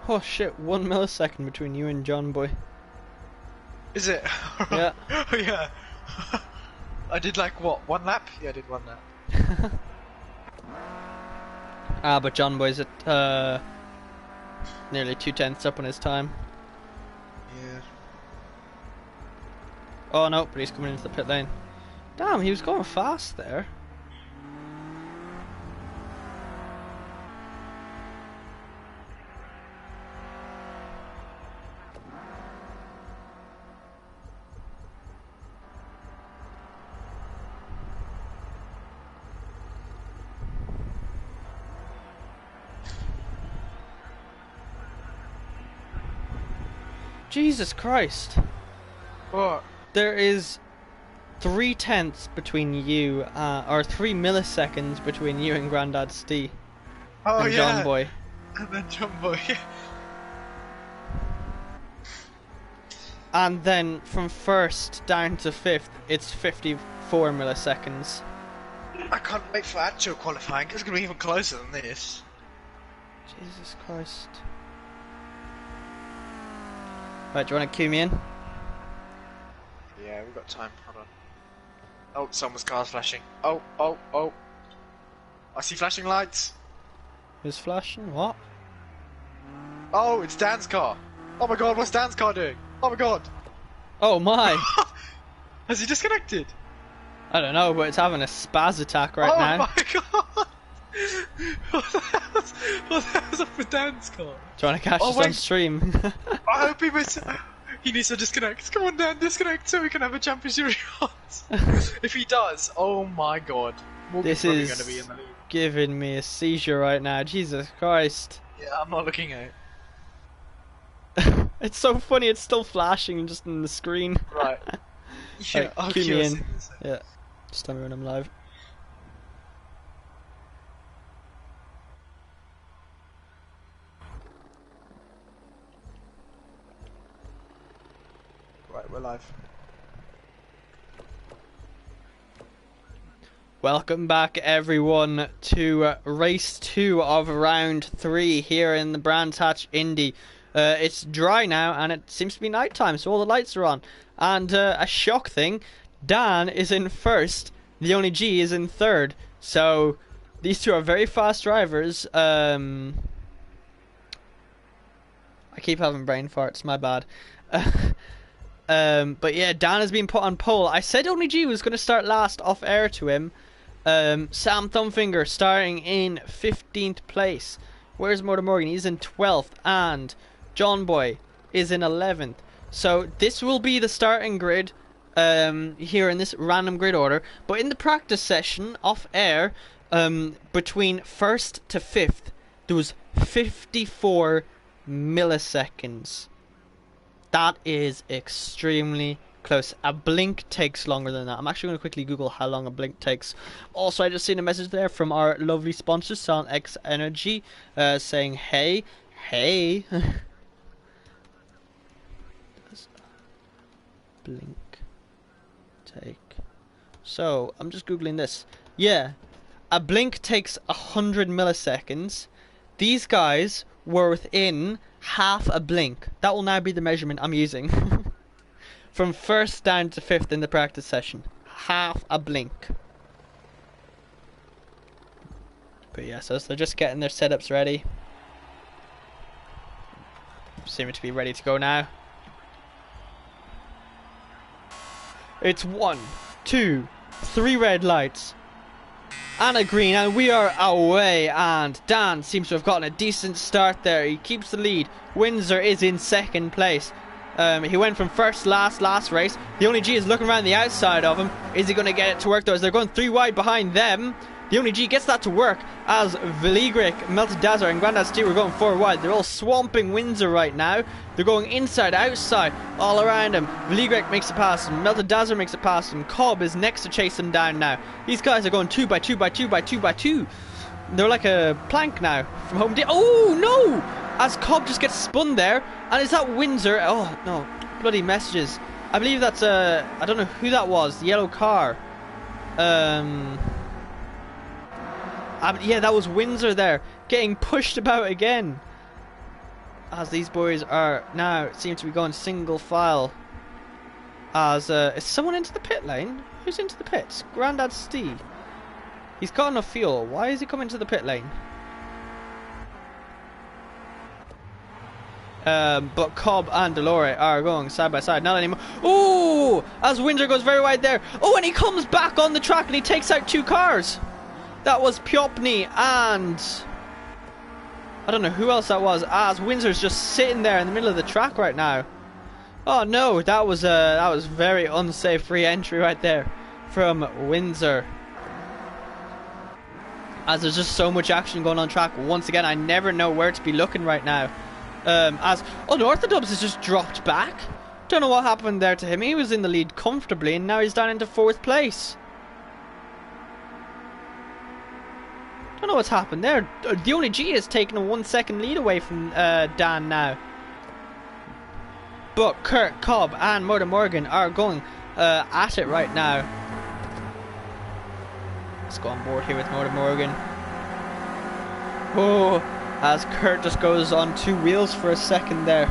Oh shit, 1 millisecond between you and John Boy. Is it? Yeah. Oh yeah. I did like what, 1 lap? Yeah, I did 1 lap. But John Boy's at nearly 2/10 up on his time. Yeah. Oh no, but he's coming into the pit lane. Damn, he was going fast there. Jesus Christ. What? There is 3/10 between you, or 3 milliseconds between you and Grandad Steve. Oh and yeah. John Boy. And then John Boy. And then from first down to fifth, it's 54 milliseconds. I can't wait for actual qualifying. It's gonna be even closer than this. Jesus Christ. Right, do you want to cue me in? Yeah, we've got time. Hold on. Oh, someone's car's flashing. Oh, oh, oh. I see flashing lights. Who's flashing? What? Oh, it's Dan's car. Oh my god, what's Dan's car doing? Oh my god. Oh my! Has he disconnected? I don't know, but it's having a spaz attack right now. Oh my god. What the hell's up with Dan's car? Do you want to catch this on stream? I hope he needs to disconnect. Come on, Dan, disconnect so we can have a championship shot. If he does, oh my god. This is gonna be in the lead. Giving me a seizure right now. Jesus Christ. Yeah, I'm not looking at it. It's so funny, it's still flashing just in the screen. Right. Yeah, Right, cue me in. Yeah, just tell me when I'm live. Right, we're live. Welcome back everyone to race 2 of round 3 here in the Brands Hatch Indy. It's dry now and it seems to be night time, so all the lights are on. And a shock thing, Dan is in first, the only G is in third. So these two are very fast drivers. I keep having brain farts, my bad. But yeah, Dan has been put on pole. I said only G was going to start last off air to him. Sam Thumbfinger starting in 15th place. Where's Motor Morgan? He's in 12th. And John Boy is in 11th. So this will be the starting grid here in this random grid order. But in the practice session off air, between 1st to 5th, there was 54 milliseconds. That is extremely close. A blink takes longer than that. I'm actually going to quickly Google how long a blink takes. Also, I just seen a message there from our lovely sponsor, Sound X Energy, saying, hey. Blink take. So, I'm just Googling this. Yeah, a blink takes 100 milliseconds. These guys were within half a blink. That will now be the measurement I'm using. From 1st down to 5th in the practice session. Half a blink. But yeah, so they're just getting their setups ready. Seem to be ready to go now. It's 1, 2, 3 red lights and a green, and we are away. And Dan seems to have gotten a decent start there. He keeps the lead. Windsor is in second place. He went from first to last race. The only G is looking around the outside of him. Is he going to get it to work though? As they're going 3 wide behind them, the only G gets that to work as Veligric, Melted Dazzler and Grandad Steve are going 4 wide. They're all swamping Windsor right now. They're going inside, outside, all around him. Veligric makes it past him. Melted Dazzler makes it past him. Cobb is next to chase him down now. These guys are going 2 by 2 by 2 by 2 by 2. They're like a plank now from home. Oh no! As Cobb just gets spun there. And is that Windsor? Oh no, bloody messages. I believe that's I don't know who that was. The yellow car. Yeah, that was Windsor there, getting pushed about again. As these boys are now seem to be going single file. As is someone into the pit lane? Who's into the pits? Grandad Steve. He's got enough fuel. Why is he coming to the pit lane? But Cobb and Delore are going side by side. Not anymore. Oh, as Windsor goes very wide there. Oh, and he comes back on the track and he takes out 2 cars. That was Piopny and I don't know who else that was. As Windsor's just sitting there in the middle of the track right now. Oh no, that was very unsafe re-entry right there from Windsor. As there's just so much action going on track. Once again, I never know where to be looking right now. As Unorthodox has just dropped back. Don't know what happened there to him. He was in the lead comfortably and now he's down into 4th place. Don't know what's happened there. The only G is taking a 1 second lead away from Dan now. But Kurt, Cobb and Murder Morgan are going at it right now. Let's go on board here with Murder Morgan. Oh, as Kurt just goes on 2 wheels for a second there.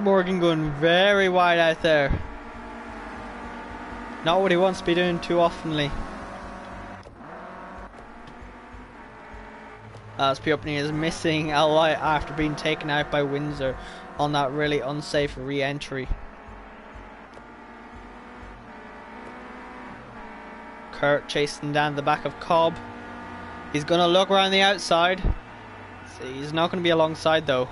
Morgan going very wide out there. Not what he wants to be doing too oftenly. As Piopny is missing a light after being taken out by Windsor on that really unsafe re-entry. Kurt chasing down the back of Cobb. He's going to look around the outside. See, he's not going to be alongside though.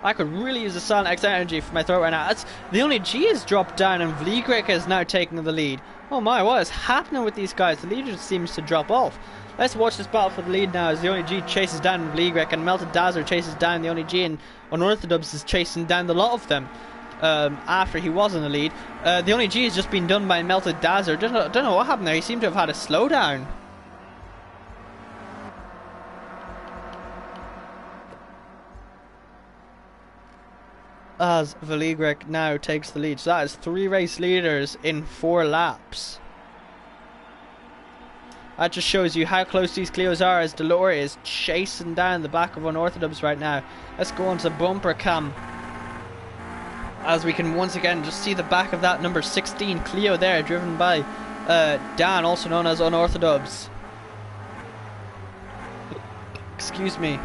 I could really use a Silent X energy for my throat right now. That's, the only G has dropped down and Vligrek is now taking the lead. Oh my, what is happening with these guys? The lead just seems to drop off. Let's watch this battle for the lead now as the only G chases down Vligrek and Melted Dazzler chases down the only G, and Unorthodox is chasing down the lot of them after he was in the lead. The only G has just been done by Melted Dazzler. Don't know what happened there. He seemed to have had a slowdown. As Vligrek now takes the lead. So that is 3 race leaders in 4 laps. That just shows you how close these Clios are as Delore is chasing down the back of Unorthodox right now. Let's go on to bumper cam. As we can once again just see the back of that number 16 Clio there, driven by Dan, also known as Unorthodox. Excuse me.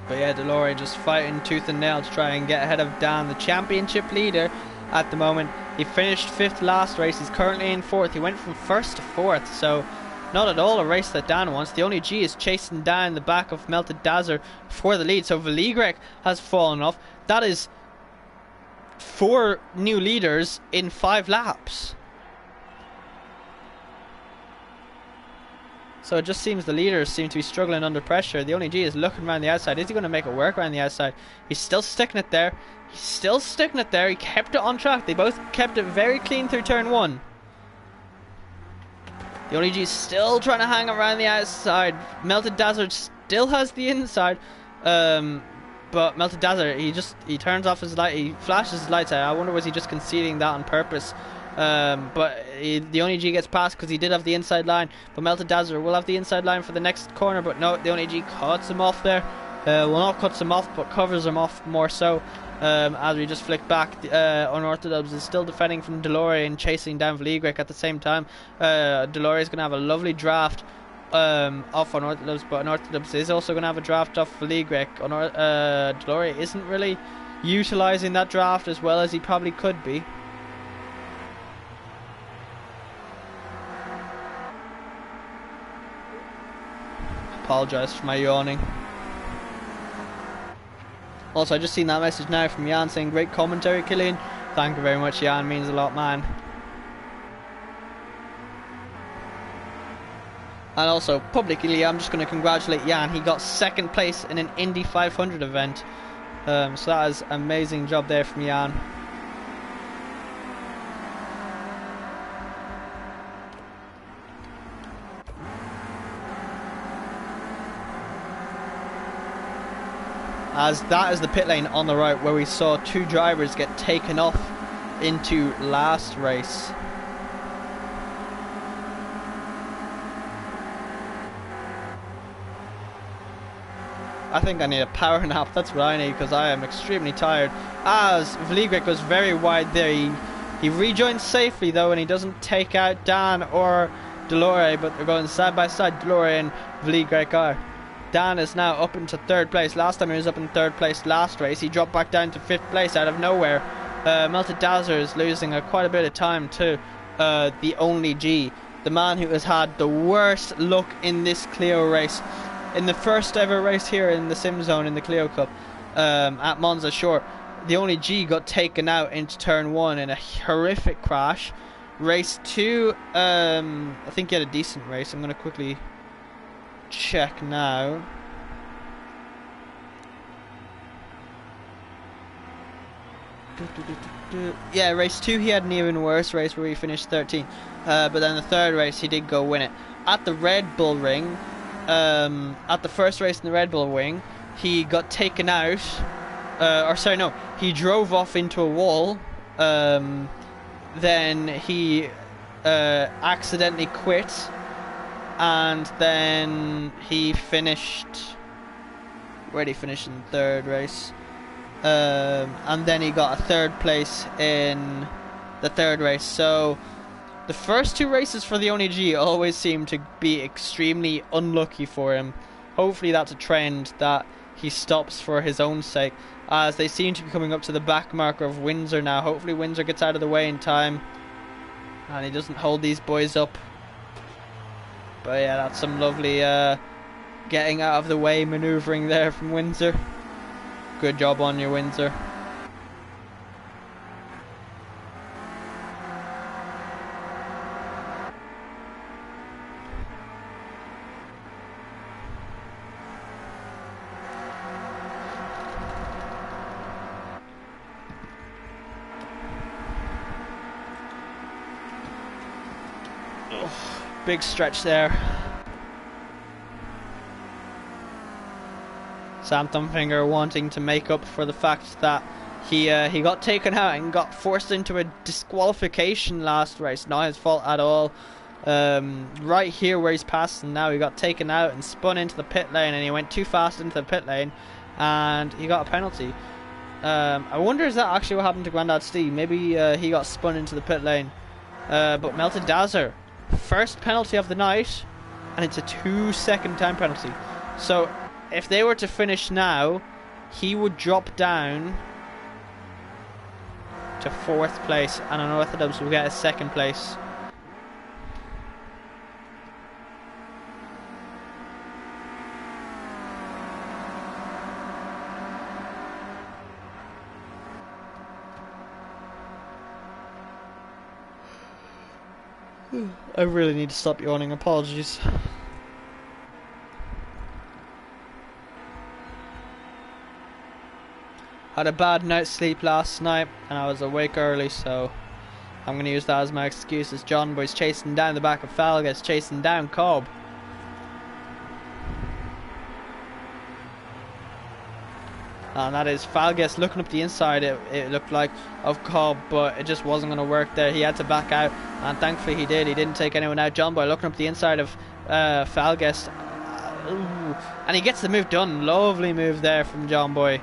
But yeah, Delore just fighting tooth and nail to try and get ahead of Dan, the championship leader at the moment. He finished 5th last race. He's currently in 4th. He went from 1st to 4th, so not at all a race that Dan wants. The only G is chasing down the back of Melted Dazzler for the lead. So Vligrek has fallen off. That is 4 new leaders in 5 laps. So it just seems the leaders seem to be struggling under pressure. The only G is looking around the outside. Is he going to make it work around the outside? He's still sticking it there. He's still sticking it there. He kept it on track. They both kept it very clean through turn 1. The only G is still trying to hang around the outside. Melted Dazzler still has the inside. But Melted Dazzler, he turns off his light. He flashes his lights out. I wonder, was he just conceding that on purpose? But the only G gets past because he did have the inside line, but Melted Dazzler will have the inside line for the next corner, but no, the only G cuts him off there. Well, not cuts him off, but covers him off more so. As we just flick back, Unorthodox is still defending from Delore and chasing down Vligrek at the same time. Delore is going to have a lovely draft off Unorthodox, but Unorthodox is also going to have a draft off Vligrek. Delore isn't really utilising that draft as well as he probably could be. Apologise for my yawning. Also, I just seen that message now from Jan saying great commentary, Cillian. Thank you very much, Jan, means a lot, man. And also, publicly, I'm just going to congratulate Jan. He got second place in an Indy 500 event. So that is an amazing job there from Jan. As that is the pit lane on the right where we saw two drivers get taken off into last race. I think I need a power nap, that's what I need, because I am extremely tired. As Vligrek was very wide there, he rejoins safely though, and he doesn't take out Dan or Delore, but they're going side by side, Delore and Vligrek are. Dan is now up into third place. Last time he was up in third place last race, he dropped back down to fifth place out of nowhere. Melted Dazzler is losing quite a bit of time to the only G, the man who has had the worst luck in this Clio race. In the first ever race here in the Sim Zone in the Clio Cup at Monza Short, the only G got taken out into turn 1 in a horrific crash. Race 2, I think he had a decent race. I'm going to quickly check now. Yeah, race 2 he had an even worse race where he finished 13th, but then the third race he did go win it at the Red Bull Ring. At the first race in the Red Bull Ring, he got taken out, he drove off into a wall. Then he accidentally quit, and then he finished. Where did he finish in the third race? And then he got a third place in the third race. So the first two races for the Oni G always seem to be extremely unlucky for him. Hopefully that's a trend that he stops for his own sake, as they seem to be coming up to the back marker of Windsor now. Hopefully Windsor gets out of the way in time and he doesn't hold these boys up. But yeah, that's some lovely getting out of the way manoeuvring there from Windsor. Good job on you, Windsor. Big stretch there. Sam Thumbfinger wanting to make up for the fact that he got taken out and got forced into a disqualification last race. Not his fault at all. Right here where he's passed, and now he got taken out and spun into the pit lane, and he went too fast into the pit lane and he got a penalty. I wonder, is that actually what happened to Grandad Steve? Maybe he got spun into the pit lane. But Melted Dazzler, first penalty of the night, and it's a 2-second time penalty. So if they were to finish now, he would drop down to 4th place, and Unorthodox will get a 2nd place. I really need to stop yawning, apologies. Had a bad night's sleep last night and I was awake early, so I'm going to use that as my excuse, as John Boy's chasing down the back of Falgas, chasing down Cobb. And that is Falges looking up the inside, it looked like, of Cobb, but it just wasn't going to work there. He had to back out, and thankfully he did. He didn't take anyone out. John Boy looking up the inside of Falges. And he gets the move done. Lovely move there from John Boy.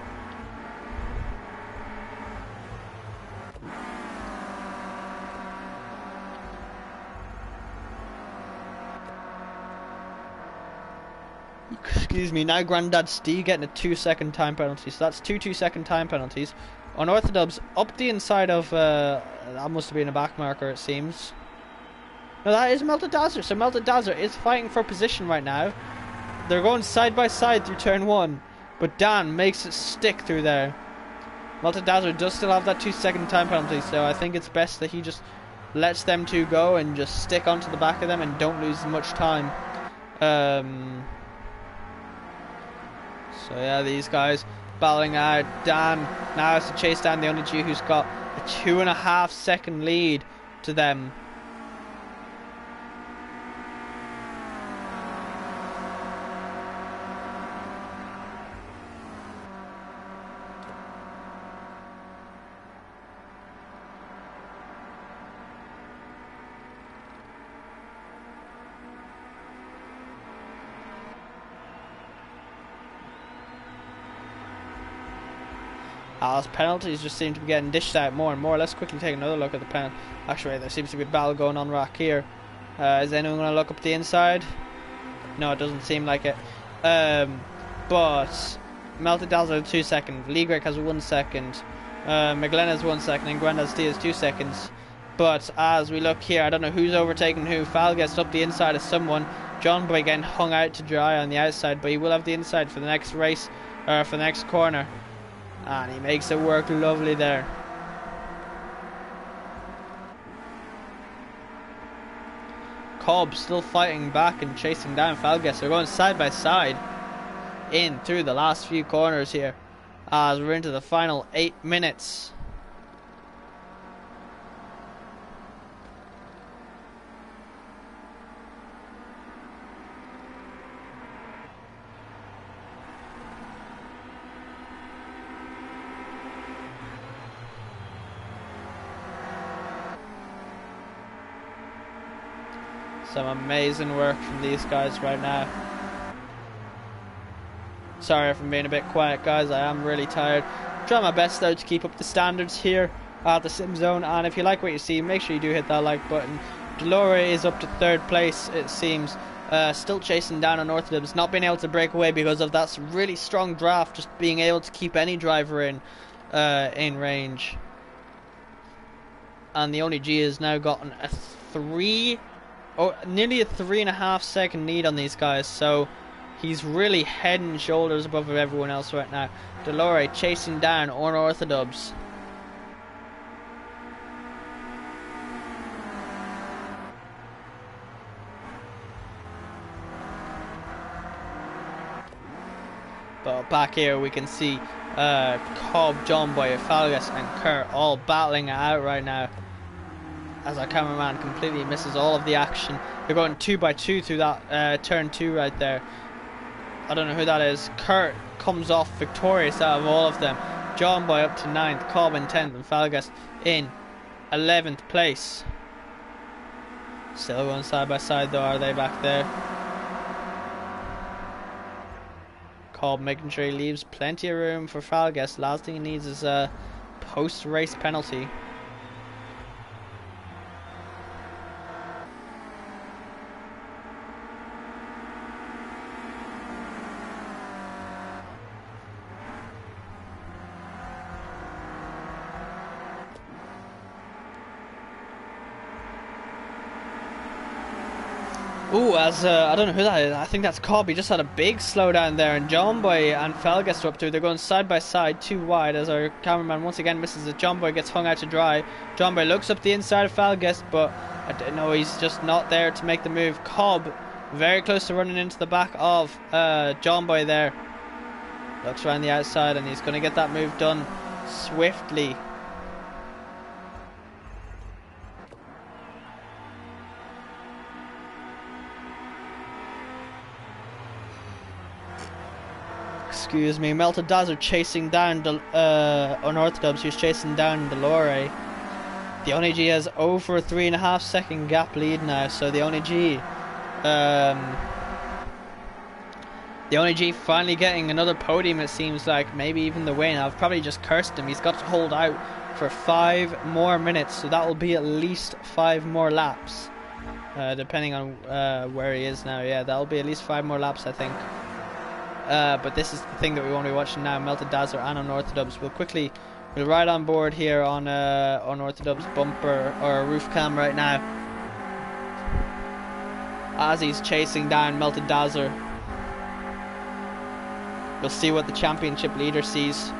Excuse me, now Grandad Steve getting a 2-second time penalty. So that's two 2-second time penalties. Unorthodox up the inside of, that must have been a back marker, it seems. No, that is Melted Dazzler. So Melted Dazzler is fighting for position right now. They're going side by side through turn 1. But Dan makes it stick through there. Melted Dazzler does still have that 2-second time penalty. So I think it's best that he just lets them two go and just stick onto the back of them and don't lose much time. So yeah, these guys battling out. Dan now has to chase down the only G who's got a 2.5-second lead to them. As penalties just seem to be getting dished out more and more. Let's quickly take another look at the penalty. Actually, there seems to be a battle going on right here. Is anyone going to look up the inside? No, it doesn't seem like it. But Melted Dazzler 2 seconds. Lee Greg has 1 second. McGlenn has 1 second. And Grandad Steve has 2 seconds. But as we look here, I don't know who's overtaking who. Fal gets up the inside of someone. John Boy getting hung out to dry on the outside. But he will have the inside for the next race. For the next corner. And he makes it work lovely there. Cobb still fighting back and chasing down Falges. They're going side by side in through the last few corners here as we're into the final 8 minutes. Some amazing work from these guys right now. Sorry if I'm being a bit quiet, guys. I am really tired. Try my best though to keep up the standards here at the Sim Zone. And if you like what you see, make sure you do hit that like button. Delore is up to 3rd place, it seems. Still chasing down Unorthodox, not being able to break away because of that really strong draft. Just being able to keep any driver in range. And the only G has now gotten a nearly a 3.5-second lead on these guys, so he's really head and shoulders above everyone else right now. Delore chasing down Unorthodox. But back here we can see Cobb, John Boy, Falges and Kurt all battling it out right now. As our cameraman completely misses all of the action. They're going 2 by 2 through that turn 2 right there. I don't know who that is. Kurt comes off victorious out of all of them. John Boy up to 9th, Cobb in 10th, and Falges in 11th place. Still going side by side though, are they back there? Cobb making sure he leaves plenty of room for Falges. Last thing he needs is a post-race penalty. Ooh, I don't know who that is. I think that's Cobb. He just had a big slowdown there, and John Boy and Falges are up to. They're going side by side, too wide, as our cameraman once again misses it. John Boy gets hung out to dry. John Boy looks up the inside of Falges, but I don't know, he's just not there to make the move. Cobb very close to running into the back of John Boy there. Looks around the outside, and he's going to get that move done swiftly. excuse me, Melted Dazzler chasing down Unorthodox, who's chasing down Delore. The ONG has over a 3.5 second gap lead now, so the ONG finally getting another podium, it seems like, maybe even the win. I've probably just cursed him. He's got to hold out for 5 more minutes, so that will be at least 5 more laps, depending on where he is now. Yeah, that'll be at least 5 more laps, I think. But this is the thing that we want to be watching now. Melted Dazzler and Unorthodox. We'll ride on board here on Unorthodox bumper or roof cam right now, as he's chasing down Melted Dazzler. We'll see what the championship leader sees.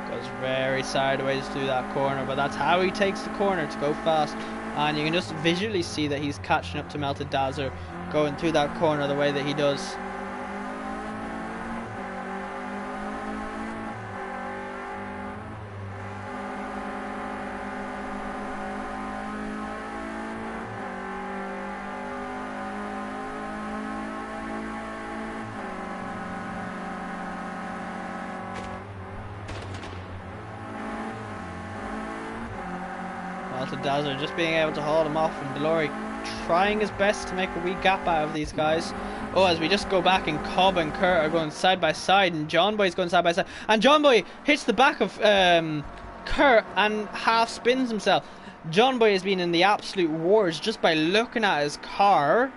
Goes very sideways through that corner, but that's how he takes the corner, to go fast. And you can just visually see that he's catching up to Melted Dazzler, going through that corner the way that he does. Melted Dazzler just being able to hold him off, and Delore trying his best to make a wee gap out of these guys. Oh, as we just go back, and Cobb and Kurt are going side by side, and John Boy's going side by side, and John Boy hits the back of Kurt and half spins himself. John Boy has been in the absolute wars. Just by looking at his car,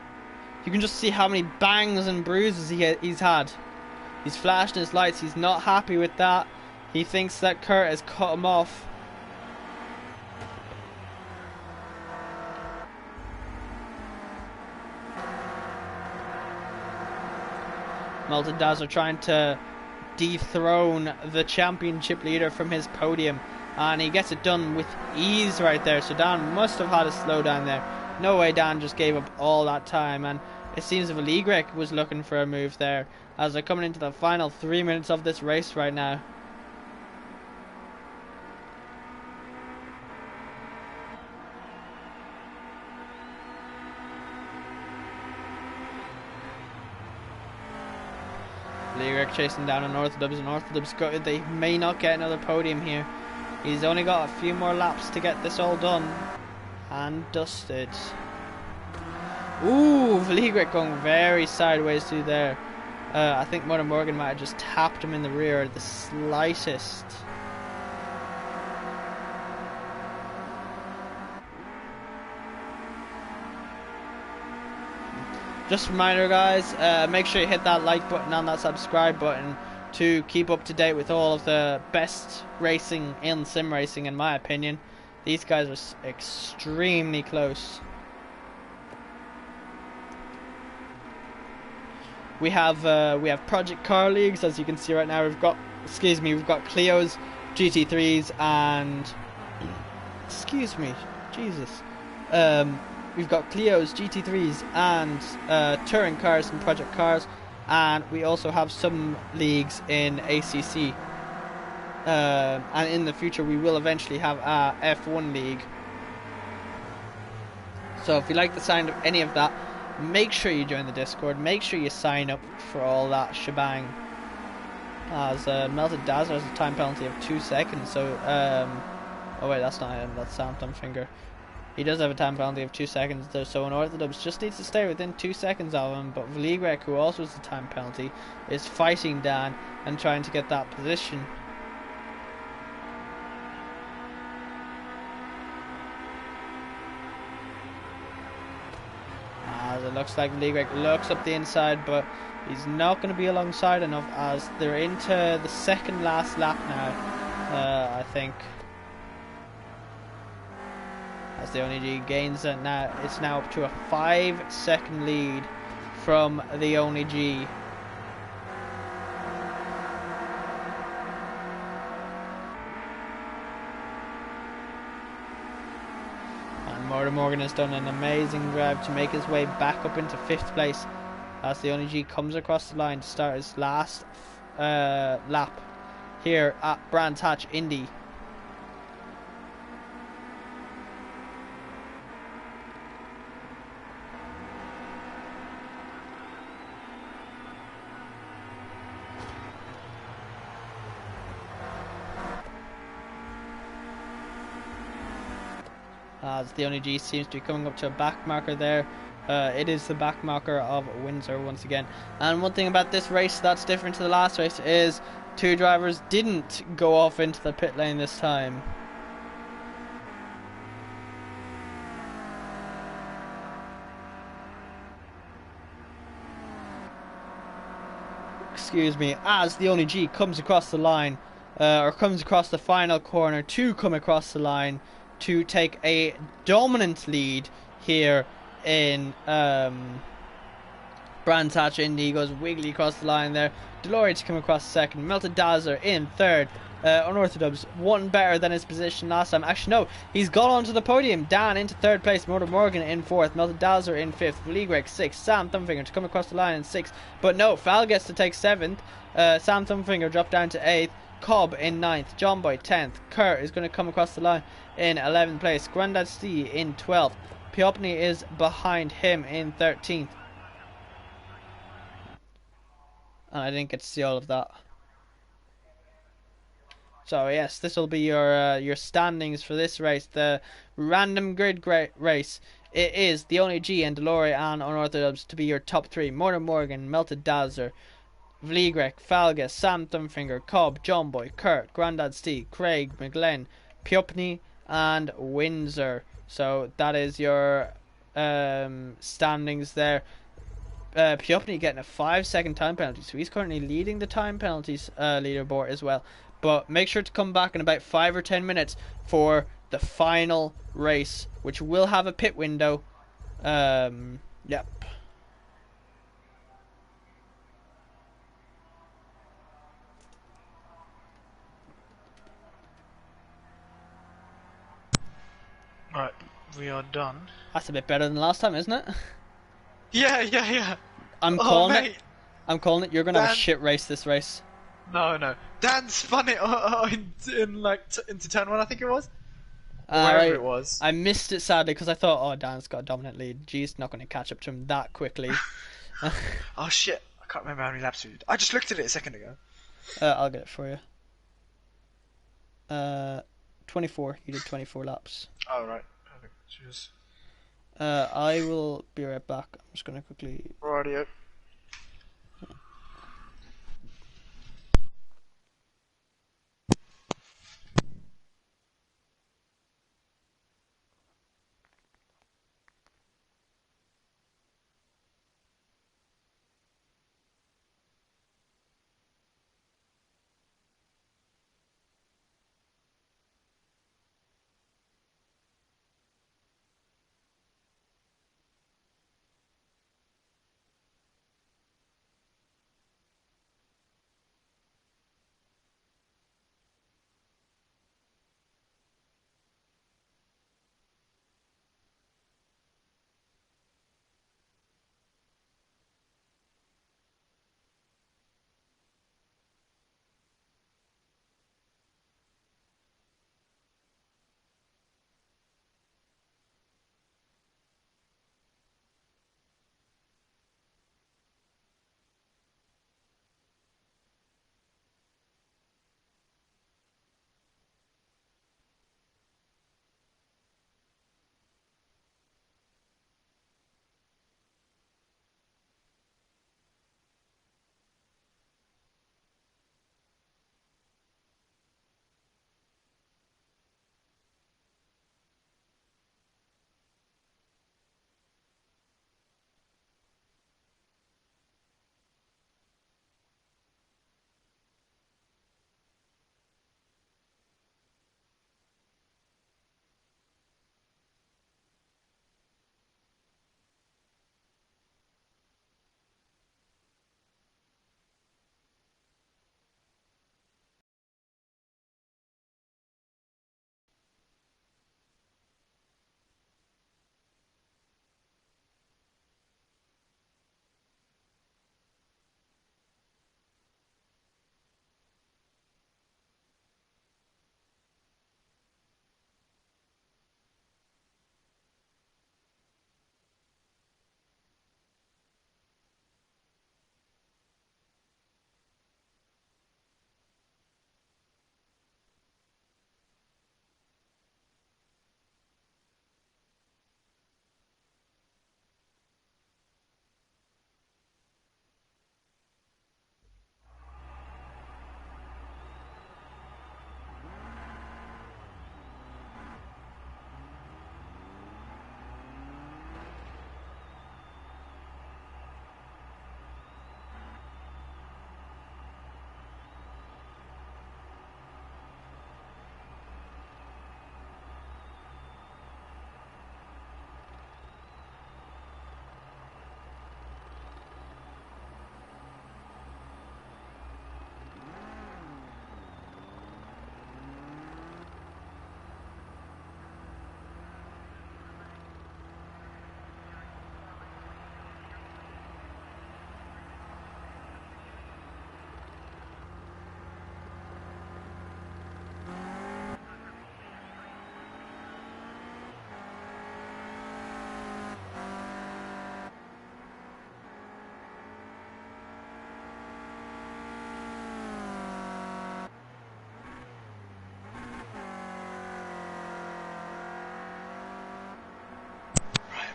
you can just see how many bangs and bruises he's had. He's flashing his lights. He's not happy with that. He thinks that Kurt has cut him off. Melted Dazzler trying to dethrone the championship leader from his podium, and he gets it done with ease right there. So Dan must have had a slow down there. No way Dan just gave up all that time, and it seems that Vligrek was looking for a move there, as they're coming into the final 3 minutes of this race right now. Vligrek chasing down on Unorthodox, and Unorthodox they may not get another podium here. He's only got a few more laps to get this all done and dusted. Ooh, Vligrek going very sideways through there. I think Mother Morgan might have just tapped him in the rear the slightest. Just a reminder, guys, make sure you hit that like button and that subscribe button to keep up to date with all of the best racing in sim racing, in my opinion. These guys are extremely close. We have Project Car Leagues, as you can see right now. We've got Clio's, GT3s, and we've got Clio's, GT3s, and touring cars and project cars, and we also have some leagues in ACC. And in the future, we will eventually have a F1 league. So if you like the sound of any of that, make sure you join the Discord. Make sure you sign up for all that shebang. As Melted Dazzler has a time penalty of 2 seconds. So oh wait, that's not him. That's Samton Finger. He does have a time penalty of 2 seconds though, so Unorthodox just needs to stay within 2 seconds of him. But Vligrek, who also has a time penalty, is fighting Dan and trying to get that position. As it looks like Vligrek looks up the inside, but he's not going to be alongside enough, as they're into the second last lap now, I think. As the ONG gains it now, it's now up to a 5-second lead from the ONG. And Morgan has done an amazing drive to make his way back up into 5th place, as the ONG comes across the line to start his last lap here at Brands Hatch Indy. as the only G seems to be coming up to a back marker there. It is the back marker of Windsor once again. And one thing about this race that's different to the last race is two drivers didn't go off into the pit lane this time. Excuse me, as the only G comes across the line, or comes across the final corner to come across the line to take a dominant lead here in Brands Hatch Indy. He goes wiggly across the line there. Delory to come across second. Melted Dazzler in third. Unorthodox, one better than his position last time. Actually, no, he's gone onto the podium. Dan into third place. Motor Morgan in fourth. Melted Dazzler in fifth. Leagrek sixth. Sam Thumbfinger to come across the line in sixth. But no, Fal gets to take seventh. Sam Thumbfinger dropped down to eighth. Cobb in ninth. John Boy 10th. Kurt is going to come across the line in 11th place. Grandad C in 12th. Piopny is behind him in 13th. And I didn't get to see all of that. So yes, this will be your standings for this race, the random grid race. It is the only G and Delory and Unorthodox to be your top three. Mortar Morgan, Melted Dazzler, Vligrek, Falga, Sam Thumbfinger, Cobb, John Boy, Kurt, Grandad Steve, Craig, McGlenn, Piopny, and Windsor. So that is your standings there. Piopny getting a 5-second time penalty, so he's currently leading the time penalties leaderboard as well. But make sure to come back in about 5 or 10 minutes for the final race, which will have a pit window. Yep. Right, we are done. That's a bit better than last time, isn't it? Yeah. I'm calling it. I'm calling it. You're gonna have a shit race this race. No. Dan spun it into turn one, I think it was. Wherever it was. I missed it sadly because I thought, oh, Dan's got a dominant lead. G's not going to catch up to him that quickly. Oh shit! I can't remember how many laps we did. I just looked at it a second ago. I'll get it for you. 24. You did 24 laps. Oh right. Perfect. Cheers. I will be right back. I'm just going to quickly. Radio.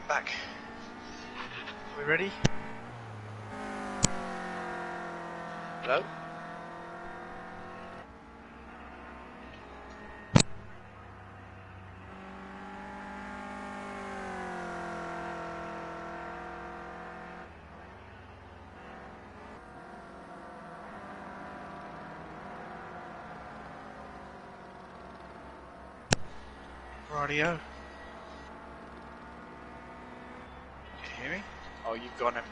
Back. We ready? Hello? Radio. Can you hear me? Oh, you've gone him.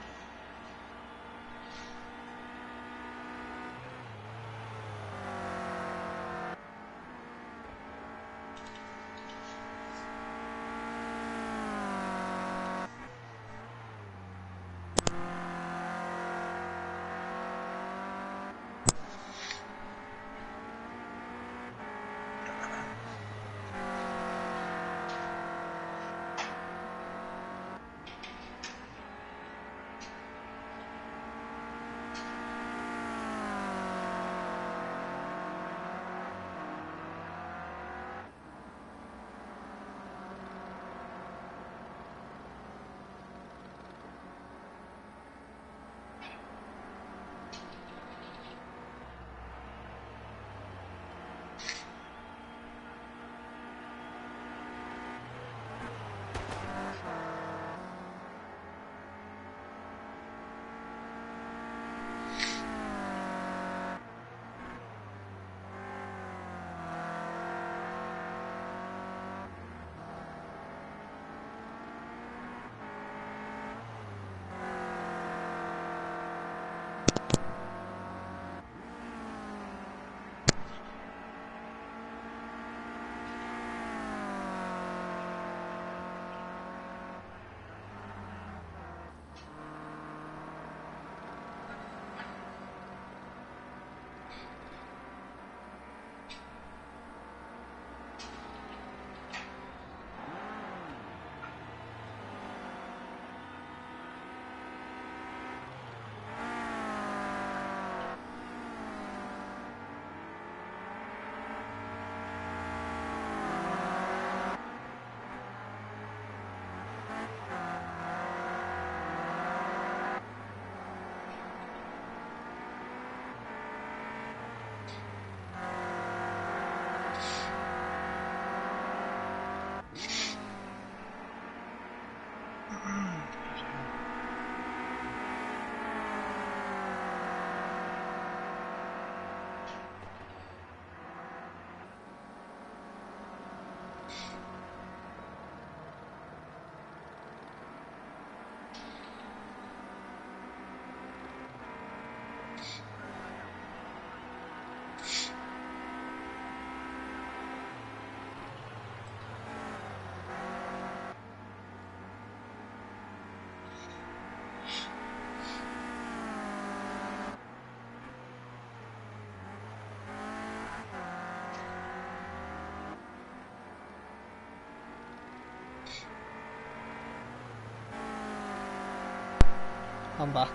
I'm back.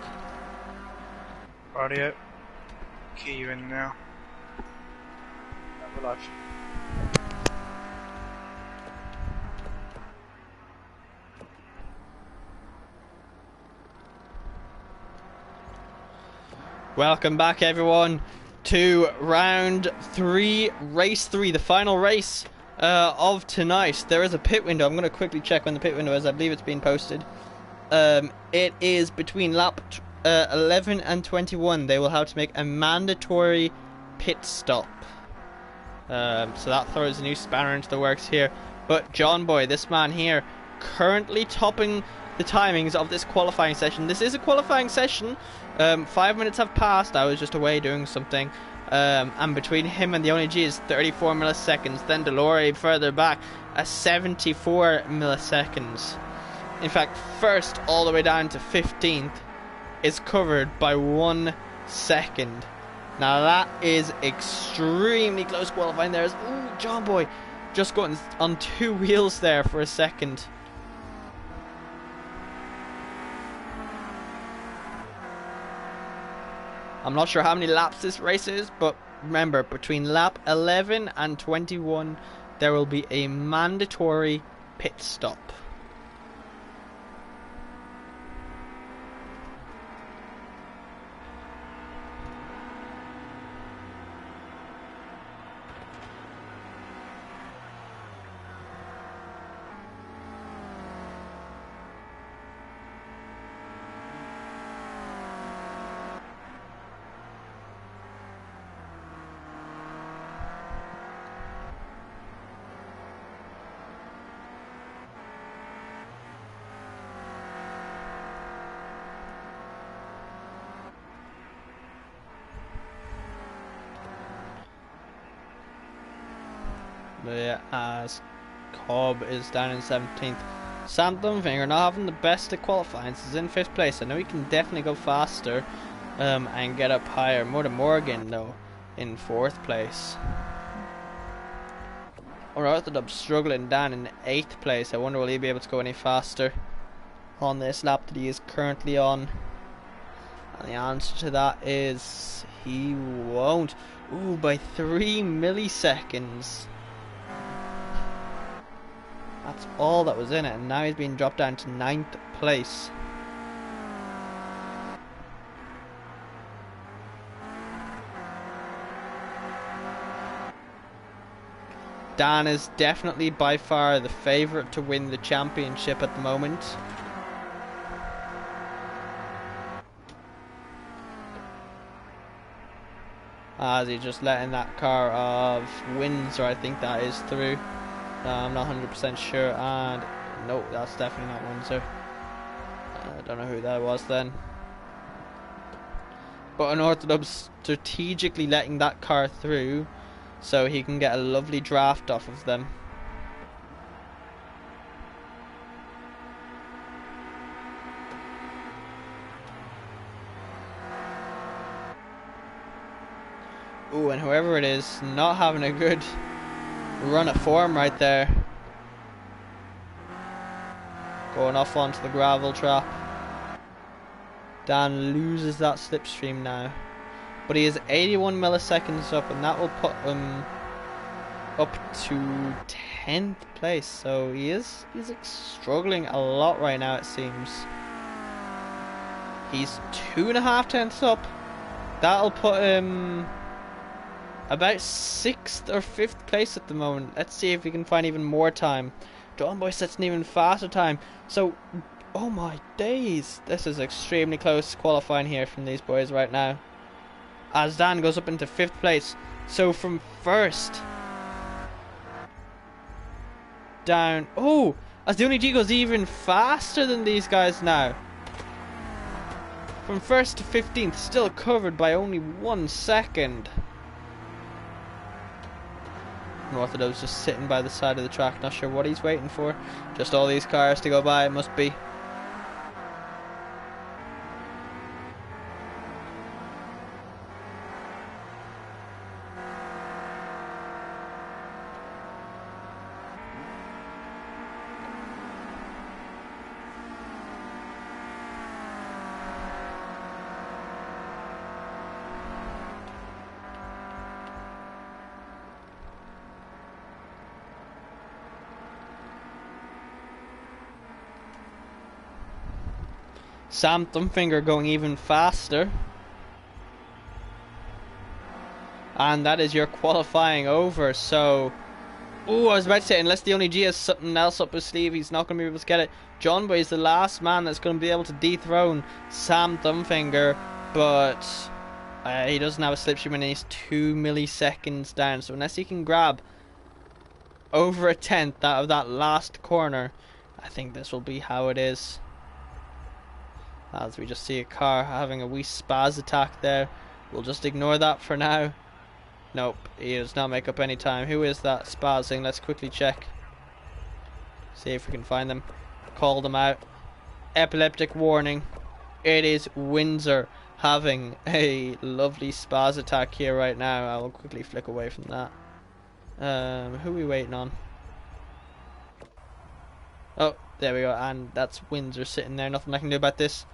Radio. Key you in now. We're live. Welcome back, everyone, to round 3, race 3, the final race of tonight. There is a pit window. I'm going to quickly check when the pit window is. I believe it's been posted. It is between lap 11 and 21. They will have to make a mandatory pit stop. So that throws a new spanner into the works here. But John Boy, this man here, currently topping the timings of this qualifying session. This is a qualifying session. 5 minutes have passed. I was just away doing something. And between him and the only G is 34 milliseconds. Then Delore further back at 74 milliseconds. In fact, first all the way down to 15th is covered by 1 second. Now that is extremely close qualifying there. Ooh, John Boy just going on 2 wheels there for a second. I'm not sure how many laps this race is, but remember, between lap 11 and 21 there will be a mandatory pit stop. Yeah, as Cobb is down in 17th. Sam Dunfinger not having the best at qualifying. He's in 5th place. I know he can definitely go faster and get up higher. Morgan, though, in 4th place. Unorthodox struggling down in 8th place. I wonder will he be able to go any faster on this lap that he is currently on. And the answer to that is he won't. Ooh, by 3 milliseconds. That's all that was in it, and now he's been dropped down to 9th place. Dan is definitely by far the favourite to win the championship at the moment. As he's just letting that car of Windsor, I think that is, through. I'm not 100% sure, and no, that's definitely not Windsor. I don't know who that was then. But Unorthodox strategically letting that car through so he can get a lovely draft off of them. Ooh, and whoever it is, not having a good run of form right there. Going off onto the gravel trap. Dan loses that slipstream now. But he is 81 milliseconds up, and that will put him up to 10th place. So he's struggling a lot right now, it seems. He's 2.5 tenths up. That'll put him about 6th or 5th place at the moment. Let's see if we can find even more time. John Boy sets an even faster time. So, oh my days. This is extremely close qualifying here from these boys right now. As Dan goes up into 5th place. So from 1st down. Oh, as the only G goes even faster than these guys now. From 1st to 15th, still covered by only 1 second. Unorthodox just sitting by the side of the track, not sure what he's waiting for. Just all these cars to go by, it must be. Sam Thumbfinger going even faster. And that is your qualifying over. So, oh, I was about to say, unless the only G has something else up his sleeve, he's not going to be able to get it. John Boy is the last man that's going to be able to dethrone Sam Thumbfinger, but he doesn't have a slipstream and he's 2 milliseconds down. So unless he can grab over a 10th out of that last corner, I think this will be how it is. As we just see a car having a wee spaz attack there. We'll just ignore that for now. Nope, he does not make up any time. Who is that spazzing? Let's quickly check. See if we can find them. Call them out. Epileptic warning. It is Windsor having a lovely spaz attack here right now. I will quickly flick away from that. Who are we waiting on? Oh, there we go. And that's Windsor sitting there. Nothing I can do about this.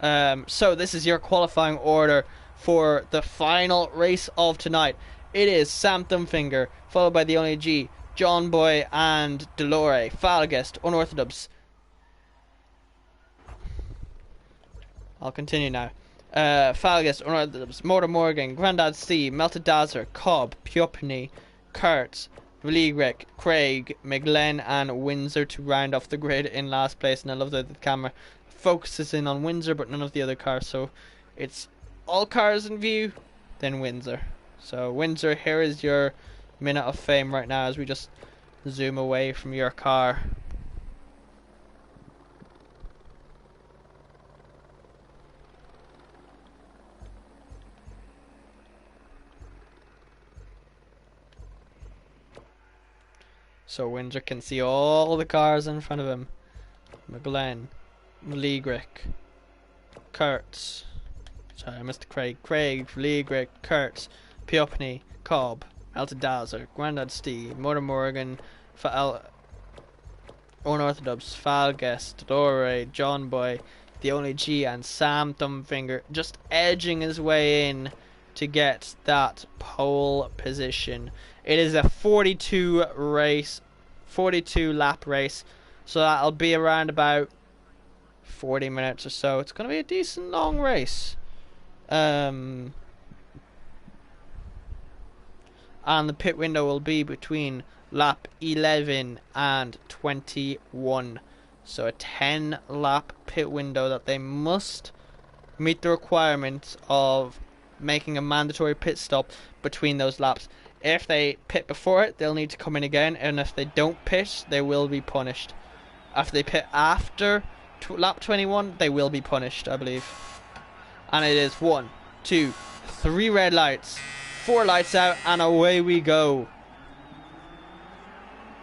So this is your qualifying order for the final race of tonight. It is Sam Thumbfinger, followed by the only G, John Boy and Delore, Falgest, Unorthodox. I'll continue now. Falgest, Unorthodox, Motor Morgan, Grandad C, Melted Dazzler, Cobb, Pupney, Kurtz, Vligrek, Craig, McGlenn and Windsor to round off the grid in last place. And I love that the camera focuses in on Windsor but none of the other cars, so it's all cars in view, then Windsor. So Windsor, here is your minute of fame right now as we just zoom away from your car. so Windsor can see all the cars in front of him. McGlenn, Leagrick, Kurtz. Sorry, I missed Craig. Craig, Leagrick, Kurtz, Piopney, Cobb, Altadazer, Grandad Steve, Motor Morgan, Unorthodox, Falguest, Dore, John Boy, the only G, and Sam Thumbfinger just edging his way in to get that pole position. It is a 42 lap race, so that'll be around about 40 minutes or so. It's going to be a decent long race. And the pit window will be between lap 11 and 21. So a 10 lap pit window that they must meet the requirements of making a mandatory pit stop between those laps. If they pit before it, they'll need to come in again, and if they don't pit, they will be punished. If they pit after lap 21, they will be punished, I believe. And it is 1, 2, 3 red lights, 4 lights out, and away we go.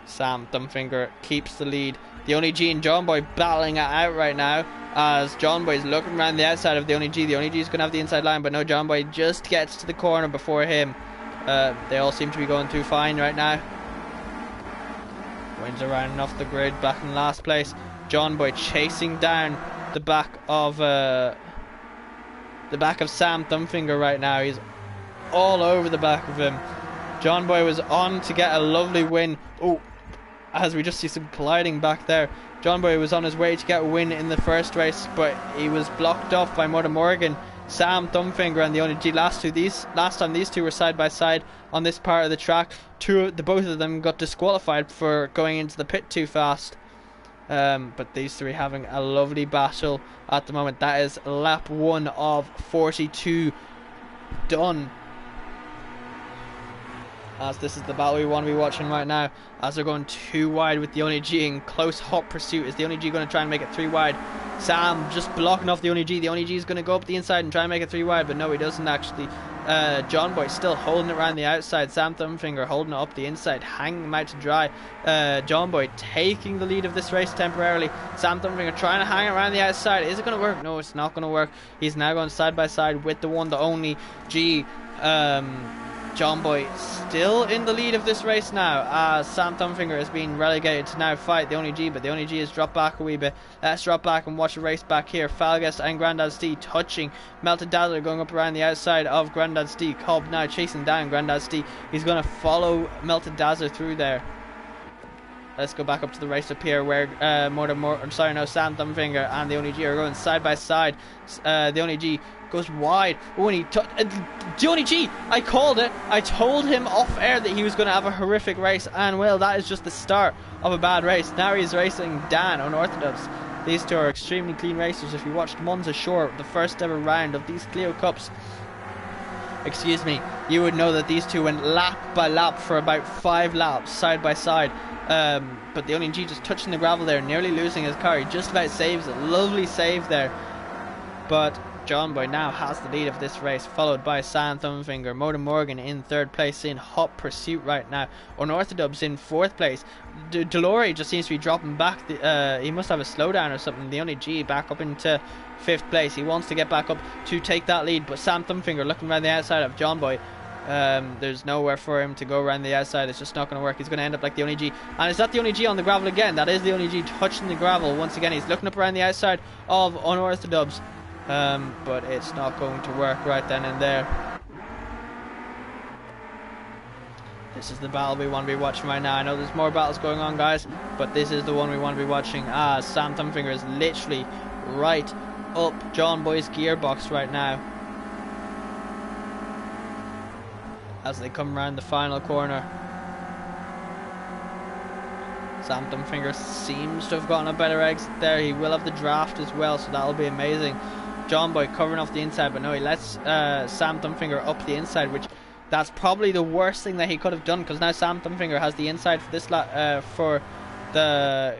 Sam Thumbfinger keeps the lead. The only G and John Boy battling it out right now, as John Boy is looking around the outside of the only G. The only G is going to have the inside line, but no, John Boy just gets to the corner before him. They all seem to be going through fine right now. Windsor rounding off the grid, back in last place. John Boy chasing down the back of Sam Thumbfinger right now. He's all over the back of him. John Boy was on to get a lovely win. Oh, as we just see some colliding back there. John Boy was on his way to get a win in the first race, but he was blocked off by Motor Morgan, Sam Thumbfinger, and the only G. Last time these two were side by side on this part of the track. Both of them got disqualified for going into the pit too fast. But these three having a lovely battle at the moment. That is lap 1 of 42 done. As this is the battle we want to be watching right now, as they're going too wide with the only G in close hot pursuit. Is the only G going to try and make it 3 wide? Sam just blocking off the only G. The only G is going to go up the inside and try and make it 3 wide, but no, he doesn't actually. John Boy still holding it around the outside. Sam Thumbfinger holding it up the inside, hanging him out to dry. John Boy taking the lead of this race temporarily. Sam Thumbfinger trying to hang around the outside. Is it going to work? No, it's not going to work. He's now going side by side with the one, the only G. John Boy still in the lead of this race now, as Sam Thumbfinger has been relegated to now fight the only G, but the only G has dropped back a wee bit. Let's drop back and watch the race back here. Falguest and Grandad Stee touching. Melted Dazzler going up around the outside of Grandad Stee. Cobb now chasing down Grandad Stee. He's going to follow Melted Dazzler through there. Let's go back up to the race up here where Sam Thumbfinger and the only G are going side by side. The only G goes wide. Oh, and the only G, I called it. I told him off air that he was going to have a horrific race, and well, that is just the start of a bad race. Now he's racing Dan, Unorthodox. These two are extremely clean racers. If you watched Monza Shore, the first ever round of these Clio Cups, you would know that these two went lap by lap for about 5 laps side by side. But the only G just touching the gravel there, nearly losing his car. He just about saves it. Lovely save there. But John Boy now has the lead of this race, followed by Sam Thumbfinger. Motor Morgan in 3rd place in hot pursuit right now. Unorthodox in 4th place. Delore just seems to be dropping back. He must have a slowdown or something. The only G back up into 5th place. He wants to get back up to take that lead, but Sam Thumbfinger looking around the outside of John Boy. There's nowhere for him to go around the outside. It's just not going to work. He's going to end up like the only G. And is that the only G on the gravel again? That is the only G touching the gravel once again. He's looking up around the outside of Unorthodox. But it's not going to work right then and there. This is the battle we want to be watching right now. I know there's more battles going on, guys, but this is the one we want to be watching, as Sam Thumbfinger is literally right up John Boy's gearbox right now as they come around the final corner. Sam Thumbfinger seems to have gotten a better exit there. He will have the draft as well, so that'll be amazing. John Boy covering off the inside, but no, he lets Sam Thumbfinger up the inside, which that's probably the worst thing that he could have done, because now Sam Thumbfinger has the inside for this for the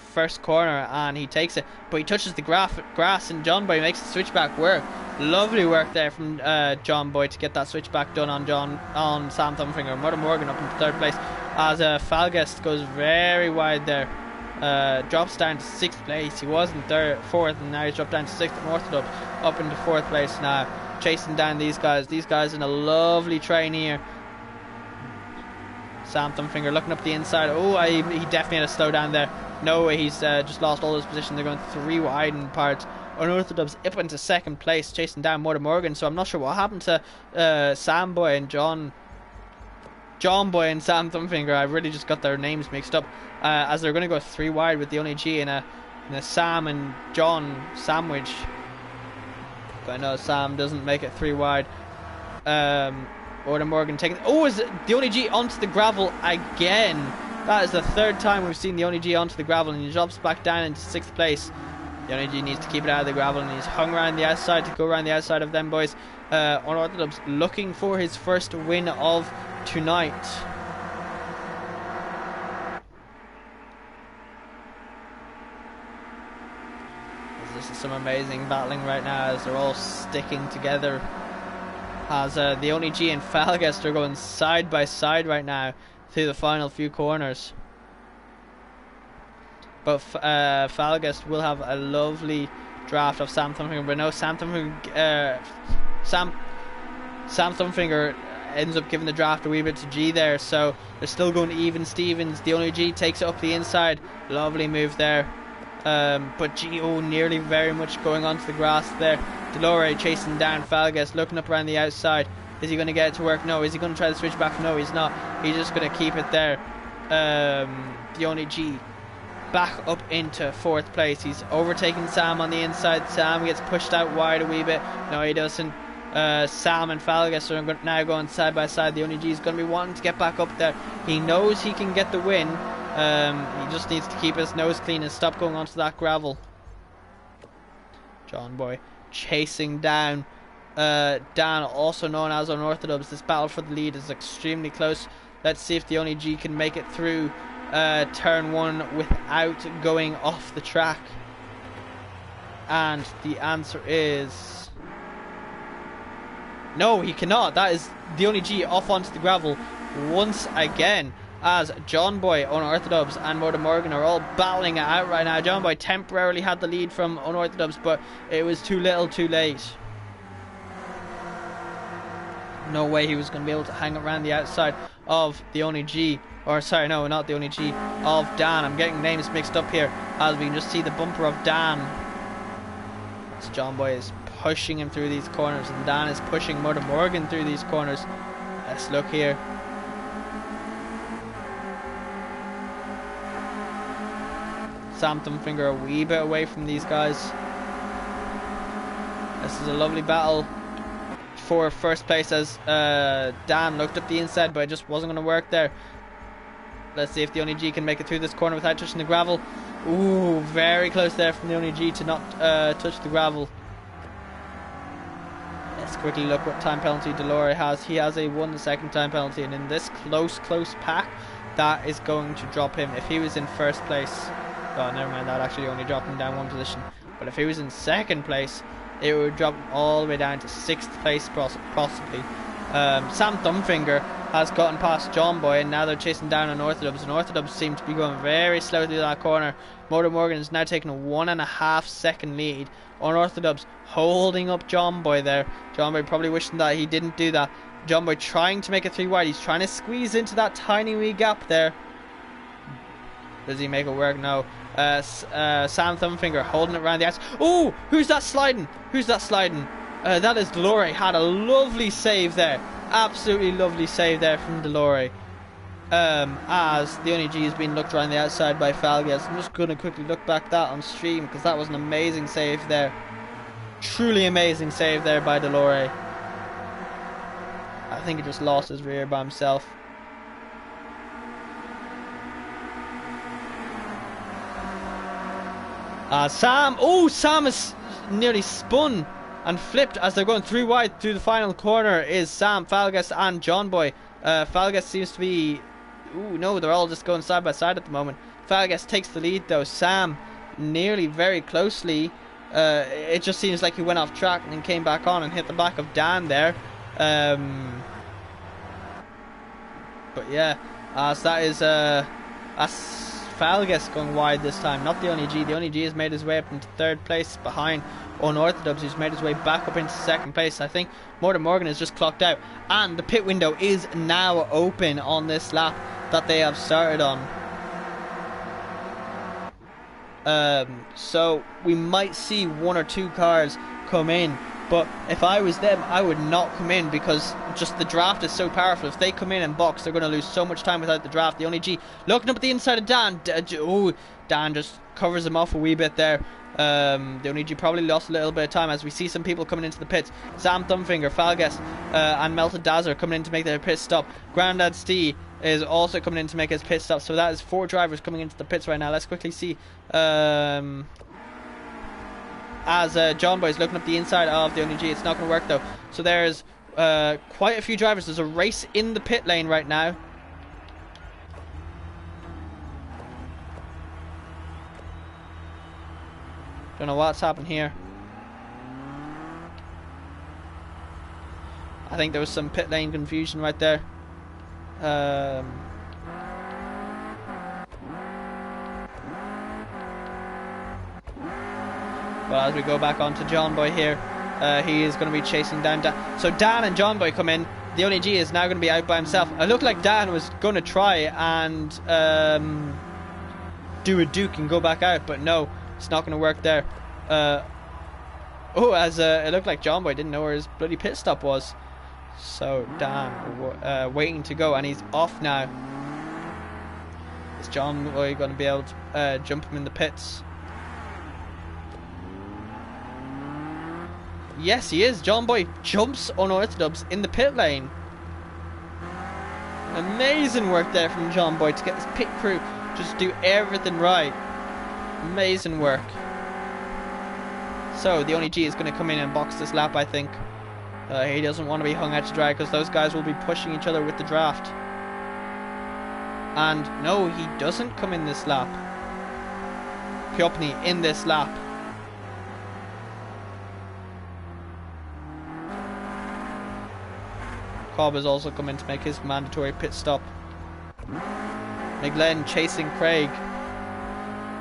first corner and he takes it, but he touches the grass and John Boy makes the switchback work. Lovely work there from John Boy to get that switchback done on Sam Thumbfinger. Mother Morgan up in third place as Falguest goes very wide there. Drops down to 6th place. He was in fourth, and now he's dropped down to 6th. And Orthodox up into 4th place now, chasing down these guys. These guys in a lovely train here. Sam Thumbfinger looking up the inside. Oh, he definitely had to slow down there. No, he's just lost all his position. They're going 3 wide in parts. Unorthodox up into 2nd place, chasing down Mother Morgan. So I'm not sure what happened to Sam Boy and John Boy and Sam Thumbfinger. I really just got their names mixed up, as they're going to go 3 wide with the only G in a Sam and John sandwich. But no, Sam doesn't make it 3 wide. Mother Morgan taking. Oh, is the only G onto the gravel again? That is the 3rd time we've seen the only G onto the gravel, and he drops back down into 6th place. The only G needs to keep it out of the gravel, and he's hung around the outside to go around the outside of them boys. Unorthodox looking for his first win of tonight. This is some amazing battling right now as they're all sticking together. As the only G and Falguest are going side by side right now through the final few corners. But Falguest will have a lovely draft of Sam Thumbfinger. But no, Sam Thumbfinger ends up giving the draft a wee bit to G there. So they're still going even Stevens. The only G takes it up the inside. Lovely move there. But G, nearly very much going onto the grass there. Delore chasing down Falguest, looking up around the outside. Is he going to get it to work? No. Is he going to try to switch back? No, he's not. He's just going to keep it there. The only G back up into 4th place. He's overtaking Sam on the inside. Sam gets pushed out wide a wee bit. No, he doesn't. Sam and Falguest are now going side by side. The only G is going to be wanting to get back up there. He knows he can get the win. He just needs to keep his nose clean and stop going onto that gravel. John Boy chasing down Dan, also known as Unorthodox. This battle for the lead is extremely close. Let's see if the only G can make it through turn 1 without going off the track. And the answer is no, he cannot. That is the only G off onto the gravel once again, as John Boy, Unorthodox and Mother Morgan are all battling it out right now. John Boy temporarily had the lead from Unorthodox, but it was too little too late. No way he was going to be able to hang around the outside of the only G, or sorry, no, not the only G, of Dan. I'm getting names mixed up here, as we can just see the bumper of Dan. As John Boy is pushing him through these corners, and Dan is pushing Mother Morgan through these corners. Let's look here. Sam Thumbfinger a wee bit away from these guys. This is a lovely battle for 1st place, as Dan looked up the inside, but it just wasn't going to work there. Let's see if the only G can make it through this corner without touching the gravel. Ooh, very close there from the only G to not touch the gravel. Let's quickly look what time penalty Delore has. He has a 1 second time penalty, and in this close pack, that is going to drop him. If he was in 1st place, oh, never mind, that actually only dropped him down 1 position. But if he was in 2nd place, it would drop him all the way down to 6th place possibly. Sam Thumbfinger has gotten past John Boy, and now they're chasing down Unorthodox. Unorthodox seem to be going very slow through that corner. Mother Morgan is now taking a 1.5 second lead. Unorthodox holding up John Boy there. John Boy probably wishing that he didn't do that. John Boy trying to make it 3 wide. He's trying to squeeze into that tiny wee gap there. Does he make it work? No. Sam Thumbfinger holding it around the outside. Oh, who's that sliding? Who's that sliding? That is Delore. Had a lovely save there. Absolutely lovely save there from Delore. As the only G is being looked around the outside by Falguest. I'm just going to quickly look back that on stream, because that was an amazing save there. Truly amazing save there by Delore. I think he just lost his rear by himself. Sam is nearly spun and flipped as they're going 3 wide through the final corner. Is Sam, Falguest and John Boy. Falguest seems to be... Ooh, no, they're all just going side by side at the moment. Falgas takes the lead though. Sam nearly very closely. It just seems like he went off track and then came back on and hit the back of Dan there. But yeah, as that is that's Falgas going wide this time, not the Only G. The Only G has made his way up into third place behind Unorthodox, who's made his way back up into second place. I think Morgan has just clocked out, and the pit window is now open on this lap that they have started on. So we might see 1 or 2 cars come in, but if I was them, I would not come in, because just the draft is so powerful. If they come in and box, they're going to lose so much time without the draft. The Only G looking up at the inside of Dan. Dan just covers him off a wee bit there. The Only G probably lost a little bit of time, as we see some people coming into the pits. Sam Thumbfinger, Falgas, and Melted Dazzler coming in to make their pit stop. Grandad Stee is also coming in to make his pit stop. So that is 4 drivers coming into the pits right now. Let's quickly see. As John Boy is looking up the inside of the Only G. It's not going to work though. So there's quite a few drivers. There's a race in the pit lane right now. Don't know what's happened here. I think there was some pit lane confusion right there. Well, as we go back on to John Boy here, he is going to be chasing down Dan. So Dan and John Boy come in. The Only G is now going to be out by himself. It looked like Dan was going to try and do a Duke and go back out, but no, it's not going to work there. It looked like John Boy didn't know where his bloody pit stop was. So Dan waiting to go, and he's off now. Is John Boy going to be able to jump him in the pits? Yes, he is. John Boy jumps Unorthodox in the pit lane. Amazing work there from John Boy to get his pit crew just do everything right. Amazing work. So the Only G is going to come in and box this lap, I think. He doesn't want to be hung out to dry, because those guys will be pushing each other with the draft. And no, he doesn't come in this lap. Piopny in this lap. Cobb has also come in to make his mandatory pit stop. McGlenn chasing Craig.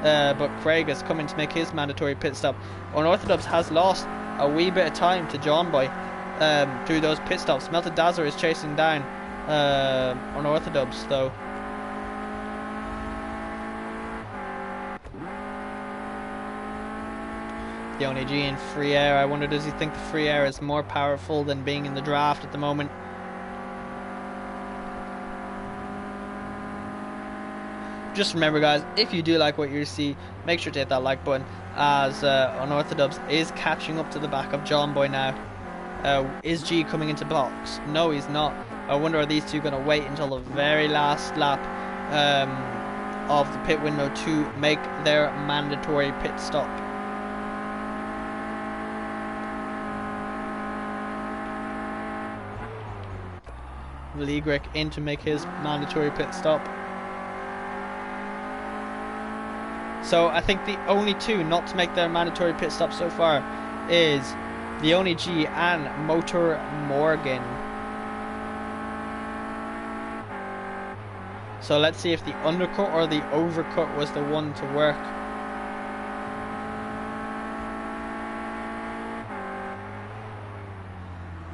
But Craig has come in to make his mandatory pit stop. Unorthodox has lost a wee bit of time to John Boy through those pit stops. Melted Dazzler is chasing down Unorthodox though. The Only G in free air. I wonder, does he think the free air is more powerful than being in the draft at the moment? Just remember, guys, if you do like what you see, make sure to hit that like button, as Unorthodox is catching up to the back of John Boy now. Is G coming into box? No, he's not. I wonder, are these two going to wait until the very last lap of the pit window to make their mandatory pit stop? Ligrick in to make his mandatory pit stop. So I think the only two not to make their mandatory pit stop so far is the Only G and Motor Morgan. So let's see if the undercut or the overcut was the one to work.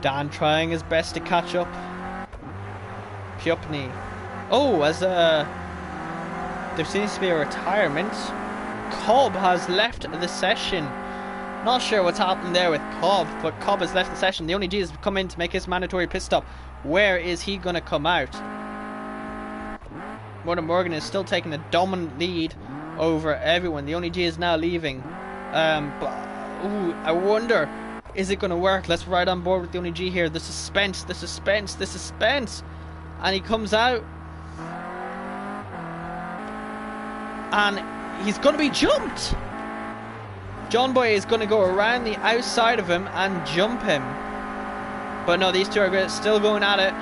Dan trying his best to catch up. Piopny. Oh, as there seems to be a retirement. Cobb has left the session. Not sure what's happened there with Cobb, but Cobb has left the session. The Only G has come in to make his mandatory pit stop. Where is he going to come out? Morgan is still taking a dominant lead over everyone. The Only G is now leaving. I wonder, is it going to work? Let's ride on board with the Only G here. The suspense, the suspense, the suspense. And he comes out. And he's going to be jumped. John Boy is going to go around the outside of him and jump him. But no, these two are still going at it.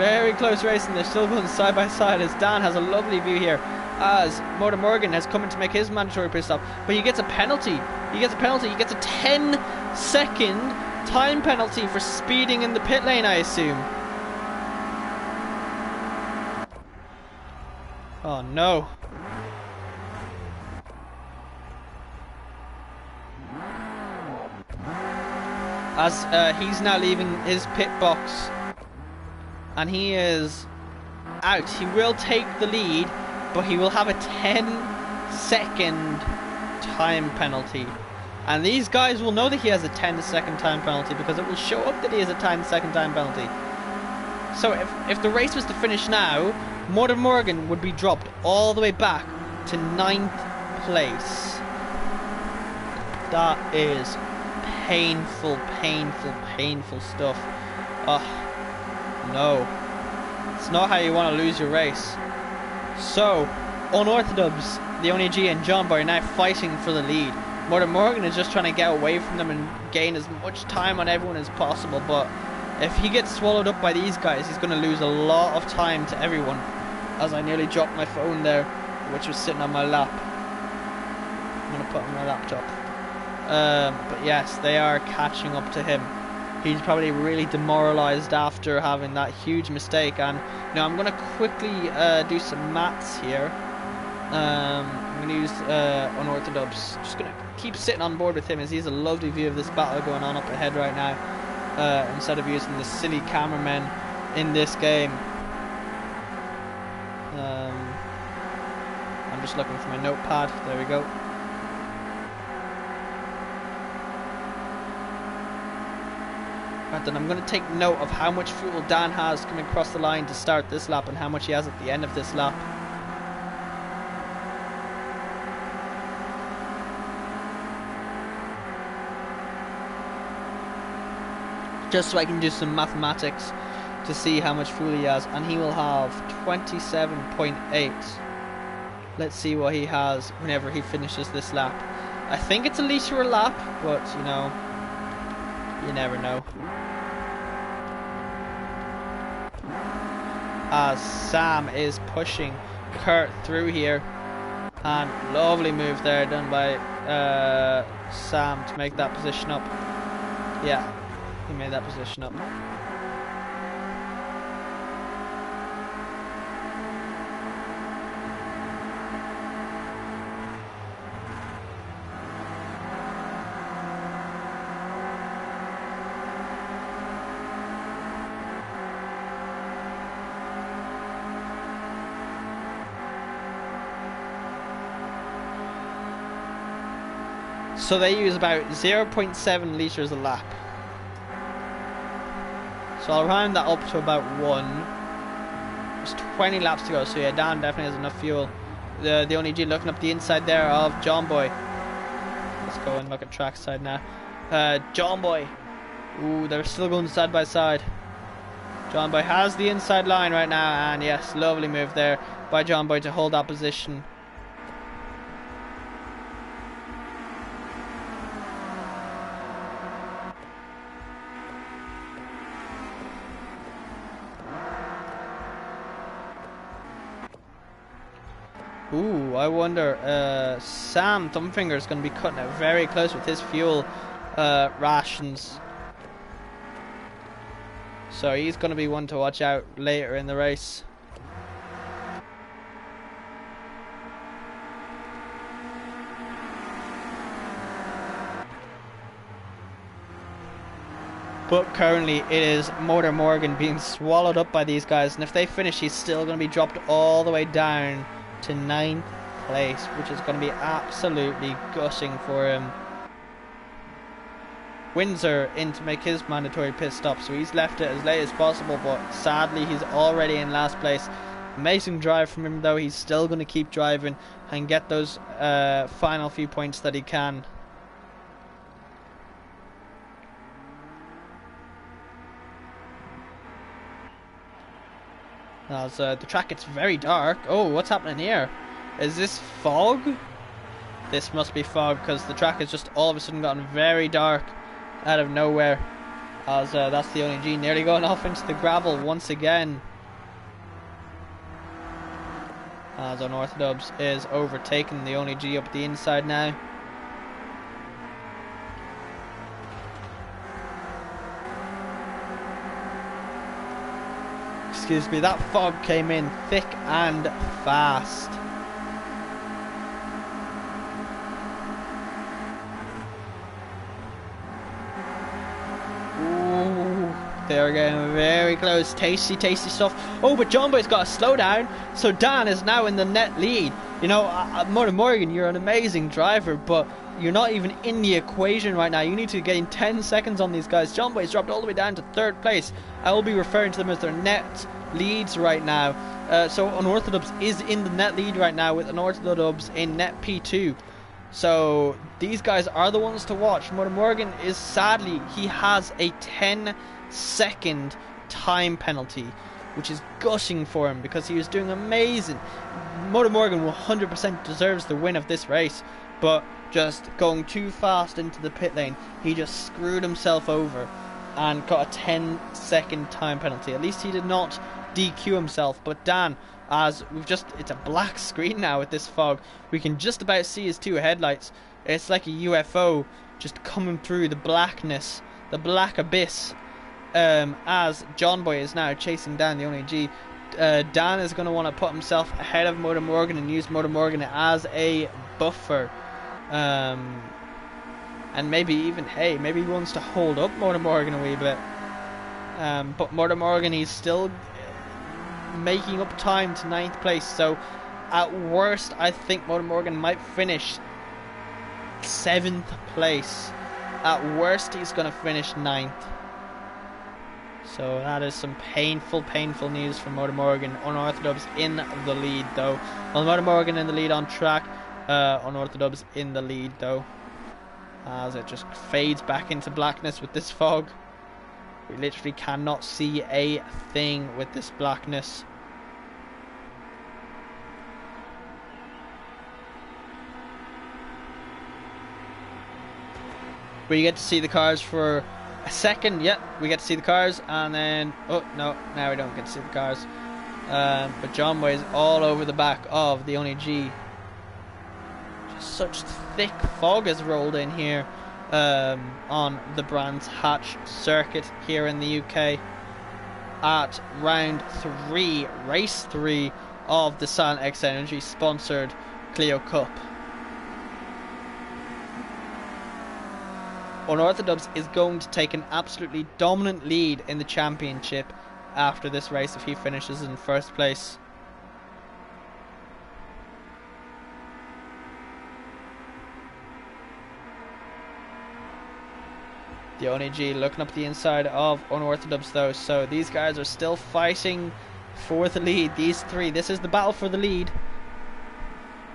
very close race, and they're still going side by side as Dan has a lovely view here as Motor Morgan has come in to make his mandatory pit stop, but he gets a penalty. He gets a 10-second time penalty for speeding in the pit lane, I assume. Oh no. As he's now leaving his pit box, and he is out. He will take the lead, but he will have a 10-second time penalty. And these guys will know that he has a 10-second time penalty because it will show up that he has a 10-second time penalty. So if the race was to finish now, Motor Morgan would be dropped all the way back to 9th place. That is painful, painful, painful stuff. Oh, no. It's not how you want to lose your race. So, Unorthodox, the ONG, and John Boy are now fighting for the lead. Motor Morgan is just trying to get away from them and gain as much time on everyone as possible, but if he gets swallowed up by these guys, he's going to lose a lot of time to everyone. As I nearly dropped my phone there, which was sitting on my lap. I'm going to put it on my laptop. But yes, they are catching up to him. He's probably really demoralised after having that huge mistake. And now I'm going to quickly do some maths here. I'm going to use Unorthodox. Just going to keep sitting on board with him as he has a lovely view of this battle going on up ahead right now. Instead of using the silly cameramen in this game. I'm just looking for my notepad. There we go. Right, then I'm going to take note of how much fuel Dan has coming across the line to start this lap and how much he has at the end of this lap. Just so I can do some mathematics to see how much fuel he has, and he will have 27.8. Let's see what he has whenever he finishes this lap. I think it's a litre a lap, but you know, you never know. As Sam is pushing Kurt through here, and lovely move there done by Sam to make that position up. Yeah, he made that position up. So they use about 0.7 litres a lap. So I'll round that up to about 1. There's 20 laps to go, so yeah, Dan definitely has enough fuel. The only G looking up the inside there of John Boy. Let's go and look at trackside now. John Boy. Ooh, they're still going side by side. John Boy has the inside line right now, and yes, lovely move there by John Boy to hold that position. Ooh, I wonder, Sam Thumbfinger is going to be cutting it very close with his fuel rations. So he's going to be one to watch out later in the race. But currently it is Motor Morgan being swallowed up by these guys, and if they finish, he's still going to be dropped all the way down to 9th place, which is going to be absolutely gutting for him. Windsor in to make his mandatory pit stop, so he's left it as late as possible, but sadly he's already in last place. Amazing drive from him though. He's still going to keep driving and get those final few points that he can. As the track gets very dark. Oh, what's happening here? Is this fog? This must be fog, because the track has just all of a sudden gotten very dark out of nowhere. As that's the ONG nearly going off into the gravel once again. as Unorthodox is overtaking the only G up the inside now. Excuse me, that fog came in thick and fast. They're getting very close. Tasty, tasty stuff. Oh, but John Boy's got to slow down. So Dan is now in the net lead. You know, Motor Morgan, you're an amazing driver, but you're not even in the equation right now. You need to gain 10 seconds on these guys. John Boy's dropped all the way down to 3rd place. I will be referring to them as their net leads right now. So Unorthodox is in the net lead right now with Unorthodox in net P2. So these guys are the ones to watch. Motor Morgan is sadly, he has a 10-second time penalty, which is gushing for him because he was doing amazing. Motor Morgan 100% deserves the win of this race, but just going too fast into the pit lane, he just screwed himself over and got a 10-second time penalty. At least he did not DQ himself. But Dan, as it's a black screen now with this fog, we can just about see his 2 headlights. It's like a UFO just coming through the blackness, the black abyss, as John Boy is now chasing down the only G. Dan is going to want to put himself ahead of Motor Morgan and use Motor Morgan as a buffer, and maybe even, hey, maybe he wants to hold up Motor Morgan a wee bit, but Motor Morgan, he's still making up time to 9th place, so at worst I think Motor Morgan might finish 7th place. At worst he's going to finish 9th. So that is some painful news for Motor Morgan. Unorthodox in the lead though. Well, Motor Morgan in the lead on track, Unorthodox in the lead though, as it just fades back into blackness with this fog. We literally cannot see a thing with this blackness. We get to see the cars for a second. Yep, we get to see the cars, and then, oh no, now we don't get to see the cars. But John Boy is all over the back of the only G. Just such thick fog has rolled in here on the Brands Hatch circuit here in the UK at round 3, race 3 of the Silent X Energy sponsored Clio Cup. Unorthodox is going to take an absolutely dominant lead in the championship after this race if he finishes in 1st place. The only G looking up the inside of Unorthodox though, so these guys are still fighting for the lead. These 3, this is the battle for the lead.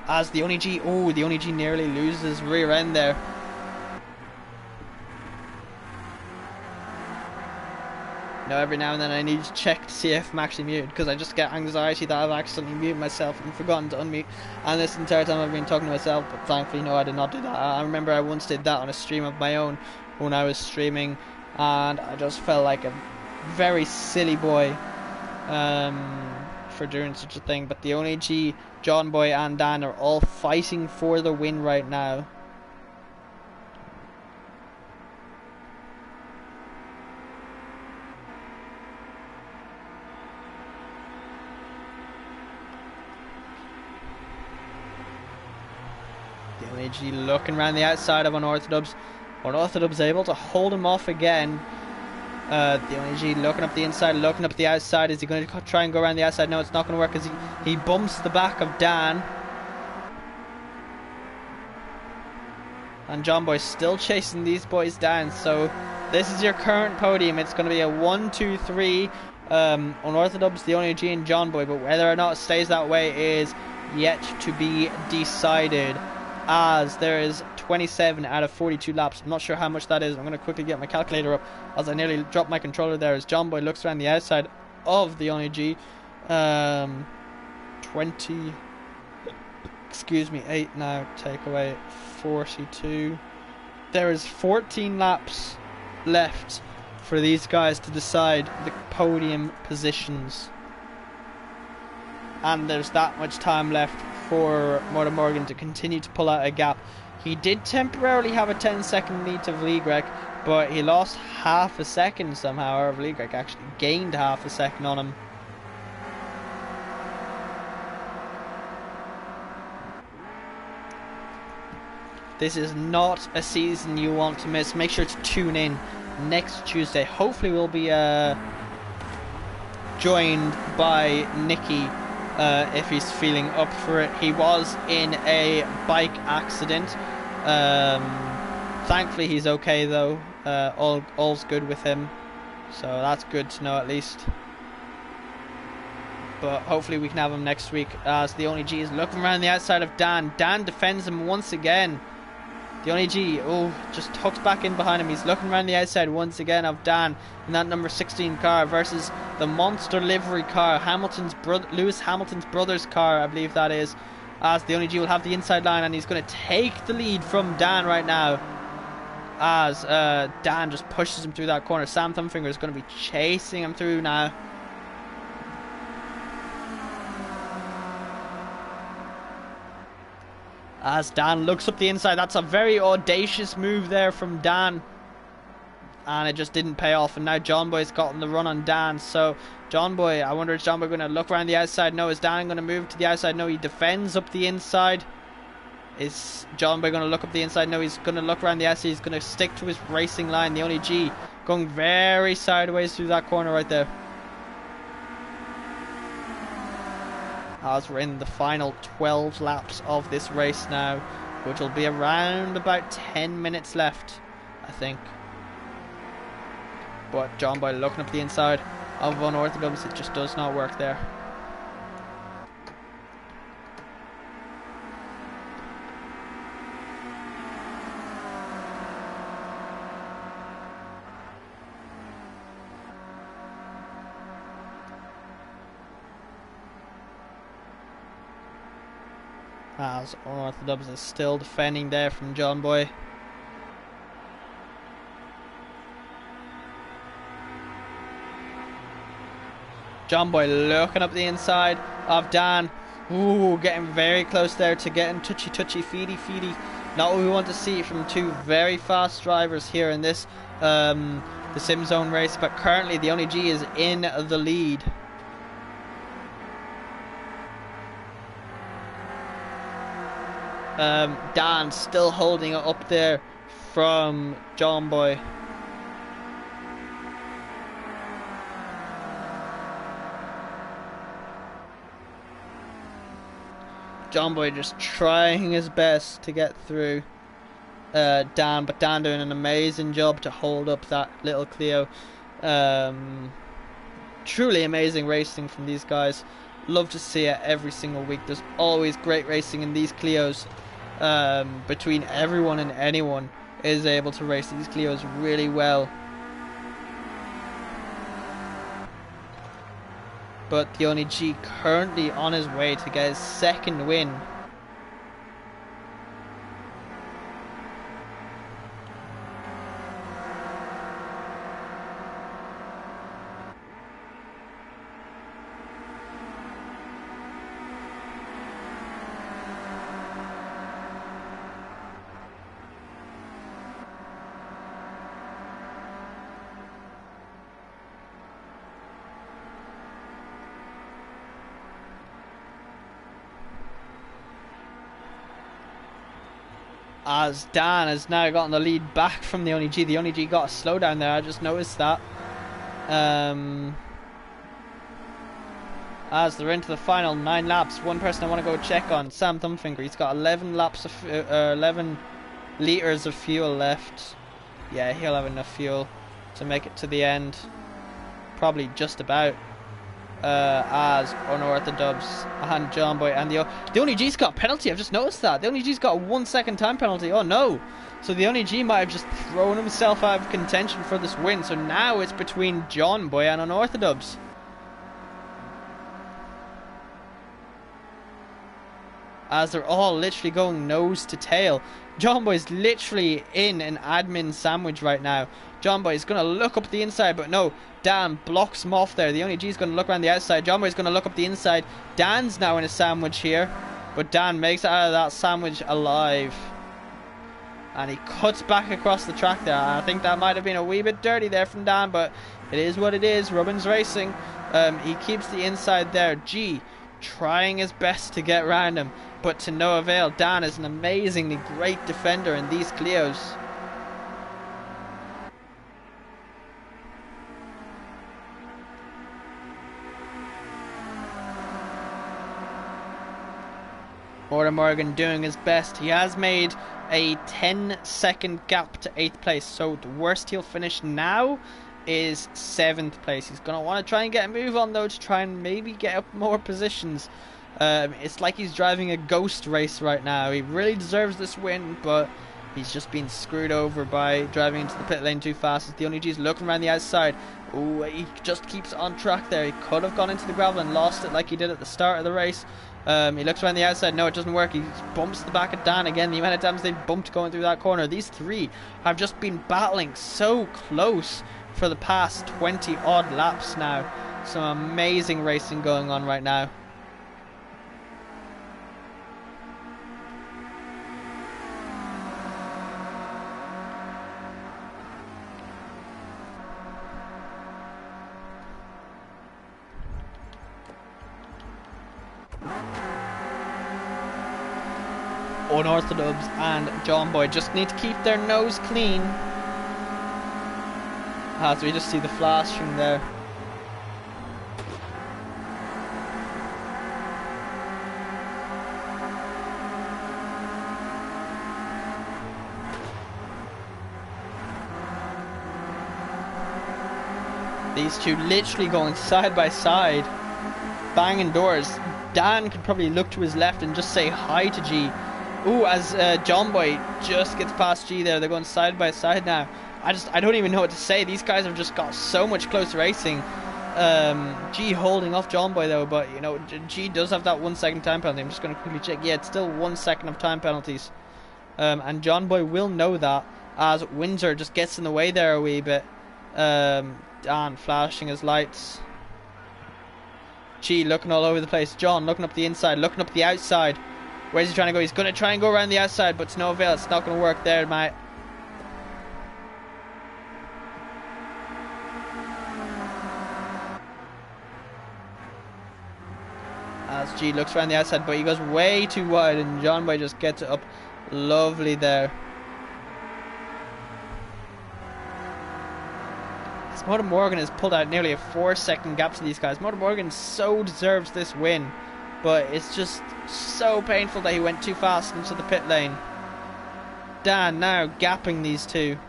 As the only G, oh, the only G nearly loses rear end there. Now every now and then I need to check to see if I'm actually muted, because I just get anxiety that I've accidentally muted myself and forgotten to unmute, and this entire time I've been talking to myself, but thankfully no, I did not do that. I remember I once did that on a stream of my own when I was streaming, and I just felt like a very silly boy for doing such a thing. But the only G, John Boy and Dan are all fighting for the win right now. The only G looking around the outside of Unorthodox. Unorthodox able to hold him off again. The only G looking up the inside, looking up the outside. Is he going to try and go around the outside? No, it's not going to work because he bumps the back of Dan. And John Boy's still chasing these boys down. So this is your current podium. It's going to be a 1, 2, 3. Unorthodox, the only G, and John Boy. But whether or not it stays that way is yet to be decided, as there is 27 out of 42 laps. I'm not sure how much that is. I'm going to quickly get my calculator up, as I nearly dropped my controller there as John Boy looks around the outside of the only G. 20, excuse me, 8 now, take away 42. There is 14 laps left for these guys to decide the podium positions. and there's that much time left for Morgan to continue to pull out a gap. He did temporarily have a 10-second lead to Vligrek, but he lost half a second somehow, or Vligrek actually gained half a second on him. This is not a season you want to miss. Make sure to tune in next Tuesday. Hopefully we'll be joined by Nicky if he's feeling up for it. He was in a bike accident. Thankfully he's okay though. All's good with him. So that's good to know at least. But hopefully we can have him next week, as the Only G is looking around the outside of Dan. Dan defends him once again. The Only G, just tucks back in behind him. He's looking around the outside once again of Dan in that number 16 car versus the monster livery car, Lewis Hamilton's brother's car, I believe that is. As the Only G will have the inside line, and he's going to take the lead from Dan right now. As Dan just pushes him through that corner. Sam Thumbfinger is going to be chasing him through now. As Dan looks up the inside. That's a very audacious move there from Dan. And it just didn't pay off. And now John Boy's gotten the run on Dan. So John Boy, I wonder, is John Boy going to look around the outside? No. Is Dan going to move to the outside? No, he defends up the inside. Is John Boy going to look up the inside? No, he's going to look around the outside. He's going to stick to his racing line. The Only G going very sideways through that corner right there. As we're in the final 12 laps of this race now, which will be around about 10 minutes left, I think. But John Boy looking up the inside of Unorthodox, it just does not work there. As Unorthodox is still defending there from John Boy. John Boy looking up the inside of Dan. Ooh, getting very close there to getting touchy, feedy. Not what we want to see from two very fast drivers here in this the Sim Zone race. But currently the Only G is in the lead. Dan still holding it up there from John Boy. John Boy just trying his best to get through Dan, but Dan doing an amazing job to hold up that little Clio. Truly amazing racing from these guys. Love to see it every single week. There's always great racing in these Clios. Between everyone and anyone is able to race these Clios really well. But the Only G currently on his way to get his second win. As Dan has now gotten the lead back from the Only G. The Only G got a slowdown there, I just noticed that. As they're into the final 9 laps, one person I want to go check on, Sam Thumbfinger. He's got 11 laps of 11 litres of fuel left. Yeah, he'll have enough fuel to make it to the end. Probably just about. As Unorthodox and John Boy and the Only G's got a penalty. I've just noticed that the Only G's got a 1 second time penalty. Oh no! So the Only G might have just thrown himself out of contention for this win. So now it's between John Boy and as they're all literally going nose to tail. John Boy's literally in an admin sandwich right now. John Boy's going to look up the inside, but no, Dan blocks him off there. The only G's going to look around the outside. John Boy's going to look up the inside. Dan's now in a sandwich here, but Dan makes it out of that sandwich alive. And he cuts back across the track there. I think that might have been a wee bit dirty there from Dan, but it is what it is. Rubbins Racing. He keeps the inside there. G trying his best to get around him, but to no avail. Dan is an amazingly great defender in these Clios. Morgan doing his best. He has made a 10-second gap to 8th place, so the worst he'll finish now is 7th place. He's going to want to try and get a move on though, to try and maybe get up more positions. It's like he's driving a ghost race right now. He really deserves this win, but he's just been screwed over by driving into the pit lane too fast. As the only G's looking around the outside. Oh, he just keeps on track there. He could have gone into the gravel and lost it like he did at the start of the race. He looks around the outside. No, it doesn't work. He bumps the back of Dan again. The amount of times they've bumped going through that corner. These three have just been battling so close for the past 20 odd laps now. Some amazing racing going on right now. Unorthodox and John Boy just need to keep their nose clean. As we just see the flash from there. These two literally going side by side, banging doors. Dan could probably look to his left and just say hi to G. Ooh, as John Boy just gets past G there. They're going side by side now. I don't even know what to say. These guys have just got so much close racing. G holding off John Boy though, but you know, G does have that 1 second time penalty. I'm just going to quickly check. Yeah, it's still 1 second of time penalties. And John Boy will know that, as Windsor just gets in the way there a wee bit. Dan flashing his lights. G looking all over the place. John looking up the inside, looking up the outside. Where's he trying to go? He's going to try and go around the outside, but it's no avail. It's not going to work there, mate. As G looks around the outside, but he goes way too wide, and John Boy just gets it up lovely there. Motor Morgan has pulled out nearly a 4 second gap to these guys. Motor Morgan so deserves this win, but it's just so painful that he went too fast into the pit lane. Dan now gapping these two.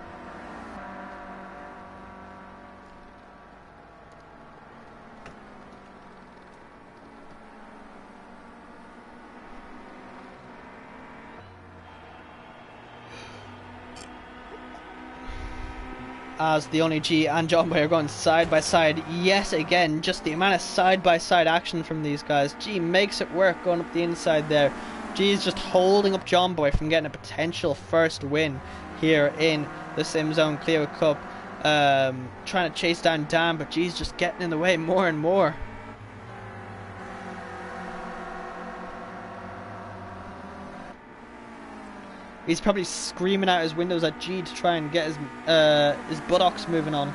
As the only G and John Boy are going side by side yet again. Just the amount of side by side action from these guys. G makes it work going up the inside there. G is just holding up John Boy from getting a potential first win here in the SimZone Clio Cup. Trying to chase down Dan, but G's just getting in the way more and more. He's probably screaming out his windows at G to try and get his buttocks moving on.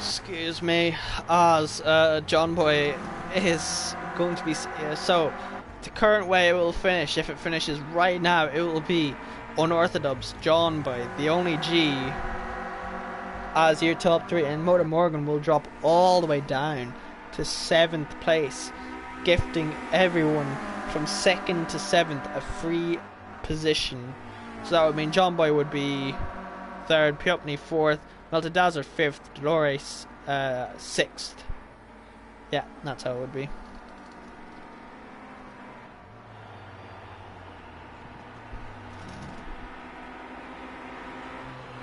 Excuse me, as John Boy is going to be so the current way it will finish, if it finishes right now, it will be Unorthodox John Boy, the only G, as your top three, and Motor Morgan will drop all the way down to 7th place, gifting everyone from 2nd to 7th a free position. So that would mean John Boy would be 3rd, Piopni 4th, Melted Dazzler 5th, Dolores 6th. Yeah, that's how it would be.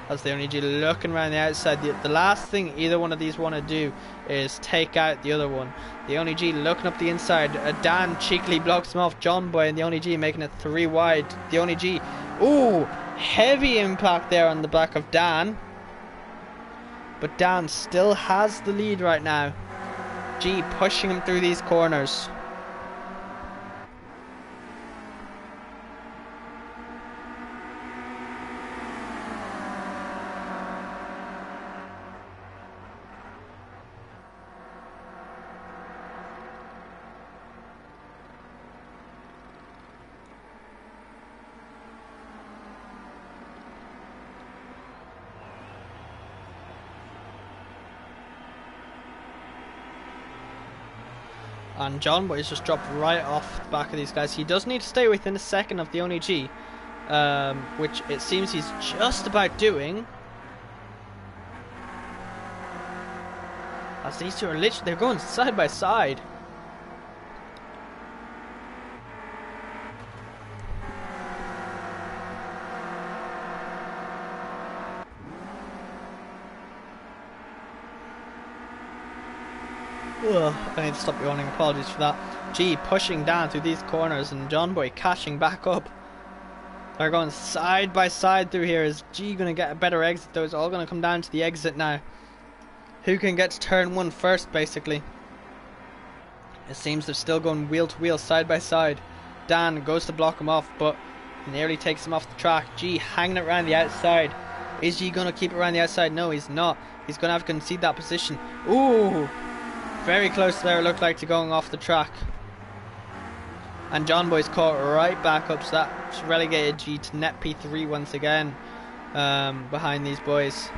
As the only G looking around the outside. The last thing either one of these want to do is take out the other one. The only G looking up the inside. Dan cheekily blocks him off. John Boy and the only G making it 3 wide. The only G. Ooh, heavy impact there on the back of Dan. But Dan still has the lead right now. G pushing him through these corners. And John Boy's just dropped right off the back of these guys. He does need to stay within a second of the only G, which it seems he's just about doing. As these two are literally, they're going side by side. Ugh, I need to stop yawning, apologies for that. G pushing down through these corners and John Boy catching back up. They're going side by side through here. Is G going to get a better exit though? It's all going to come down to the exit now. Who can get to turn 1 first, basically? It seems they're still going wheel to wheel, side by side. Dan goes to block him off, but nearly takes him off the track. G hanging it around the outside. Is G going to keep it around the outside? No, he's not. He's going to have to concede that position. Ooh! Very close there, it looked like, to going off the track. And John Boy's caught right back up, so that's relegated G to net P3 once again, behind these boys.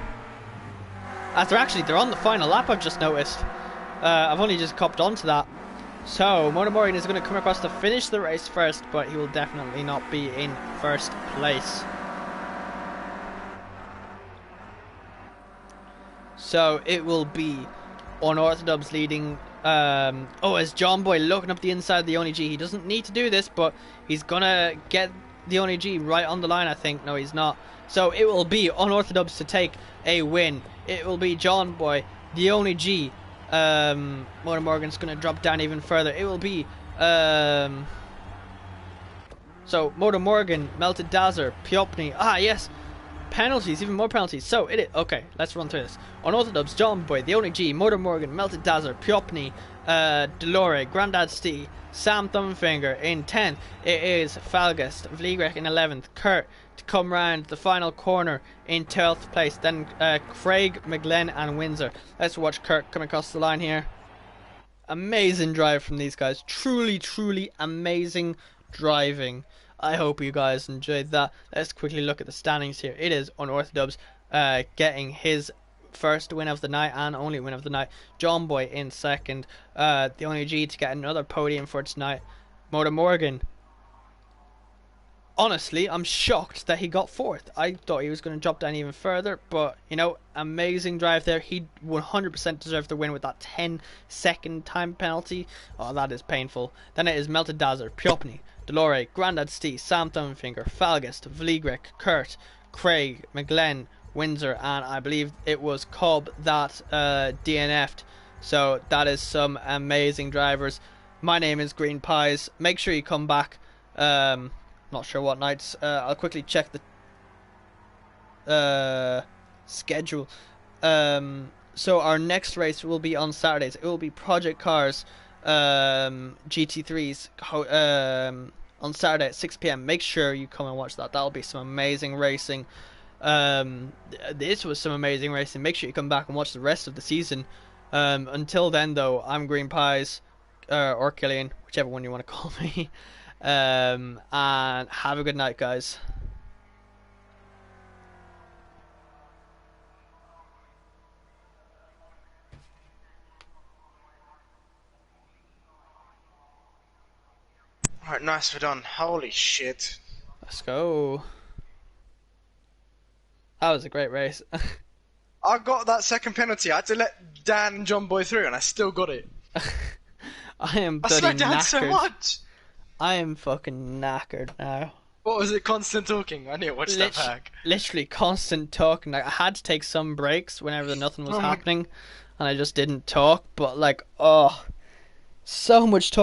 As they're on the final lap, I've just noticed. I've only just copped onto that. So, Motor Morgan is going to come across to finish the race first, but he will definitely not be in first place. So, it will be Unorthodox leading. As John Boy looking up the inside of the Oni G. He doesn't need to do this, but he's gonna get the Oni G right on the line, I think. No, he's not. So it will be Unorthodox to take a win. It will be John Boy, the Oni G. Motor Morgan's gonna drop down even further. It will be so Motor Morgan, Melted Dazzler, Piopni. Ah yes. Penalties, even more penalties. So it is okay. Let's run through this. Unorthodox, John Boy, the only G, Motor Morgan, Melted Dazzler, Piopni, Delore, Grandad Stee, Sam Thumbfinger in 10th. It is Falgast, Vligrek in 11th. Kurt to come round the final corner in 12th place. Then Craig, McGlenn, and Windsor. Let's watch Kurt come across the line here. Amazing drive from these guys. Truly, truly amazing driving. I hope you guys enjoyed that. Let's quickly look at the standings here. It is Unorthodox getting his first win of the night and only win of the night. John Boy in second. The only G to get another podium for tonight. Motor Morgan. Honestly, I'm shocked that he got fourth. I thought he was going to drop down even further, but you know, amazing drive there. He 100% deserved the win with that 10-second time penalty. Oh, that is painful. Then it is Melted Dazzler, Piopni, Delore, Grandad Stee, Sam Thumbfinger, Falgast, Vligrek, Kurt, Craig, McGlenn, Windsor, and I believe it was Cobb that DNF'd. So that is some amazing drivers. My name is Green Pies. Make sure you come back. Not sure what nights. I'll quickly check the schedule. So our next race will be on Saturdays. It will be Project Cars GT3s on Saturday at 6 p.m. Make sure you come and watch that. That'll be some amazing racing. This was some amazing racing. Make sure you come back and watch the rest of the season. Until then, though, I'm Green Pies or Cillian, whichever one you want to call me. And have a good night, guys. Alright, nice, we're done. Holy shit. Let's go. That was a great race. I got that second penalty. I had to let Dan and John Boy through, and I still got it. I am I bloody slowed down knackered. so much. I am fucking knackered now. What was it? Constant talking. I need to watch that back. Literally constant talking. Like I had to take some breaks whenever nothing was happening, and I just didn't talk. But like, oh, so much talk.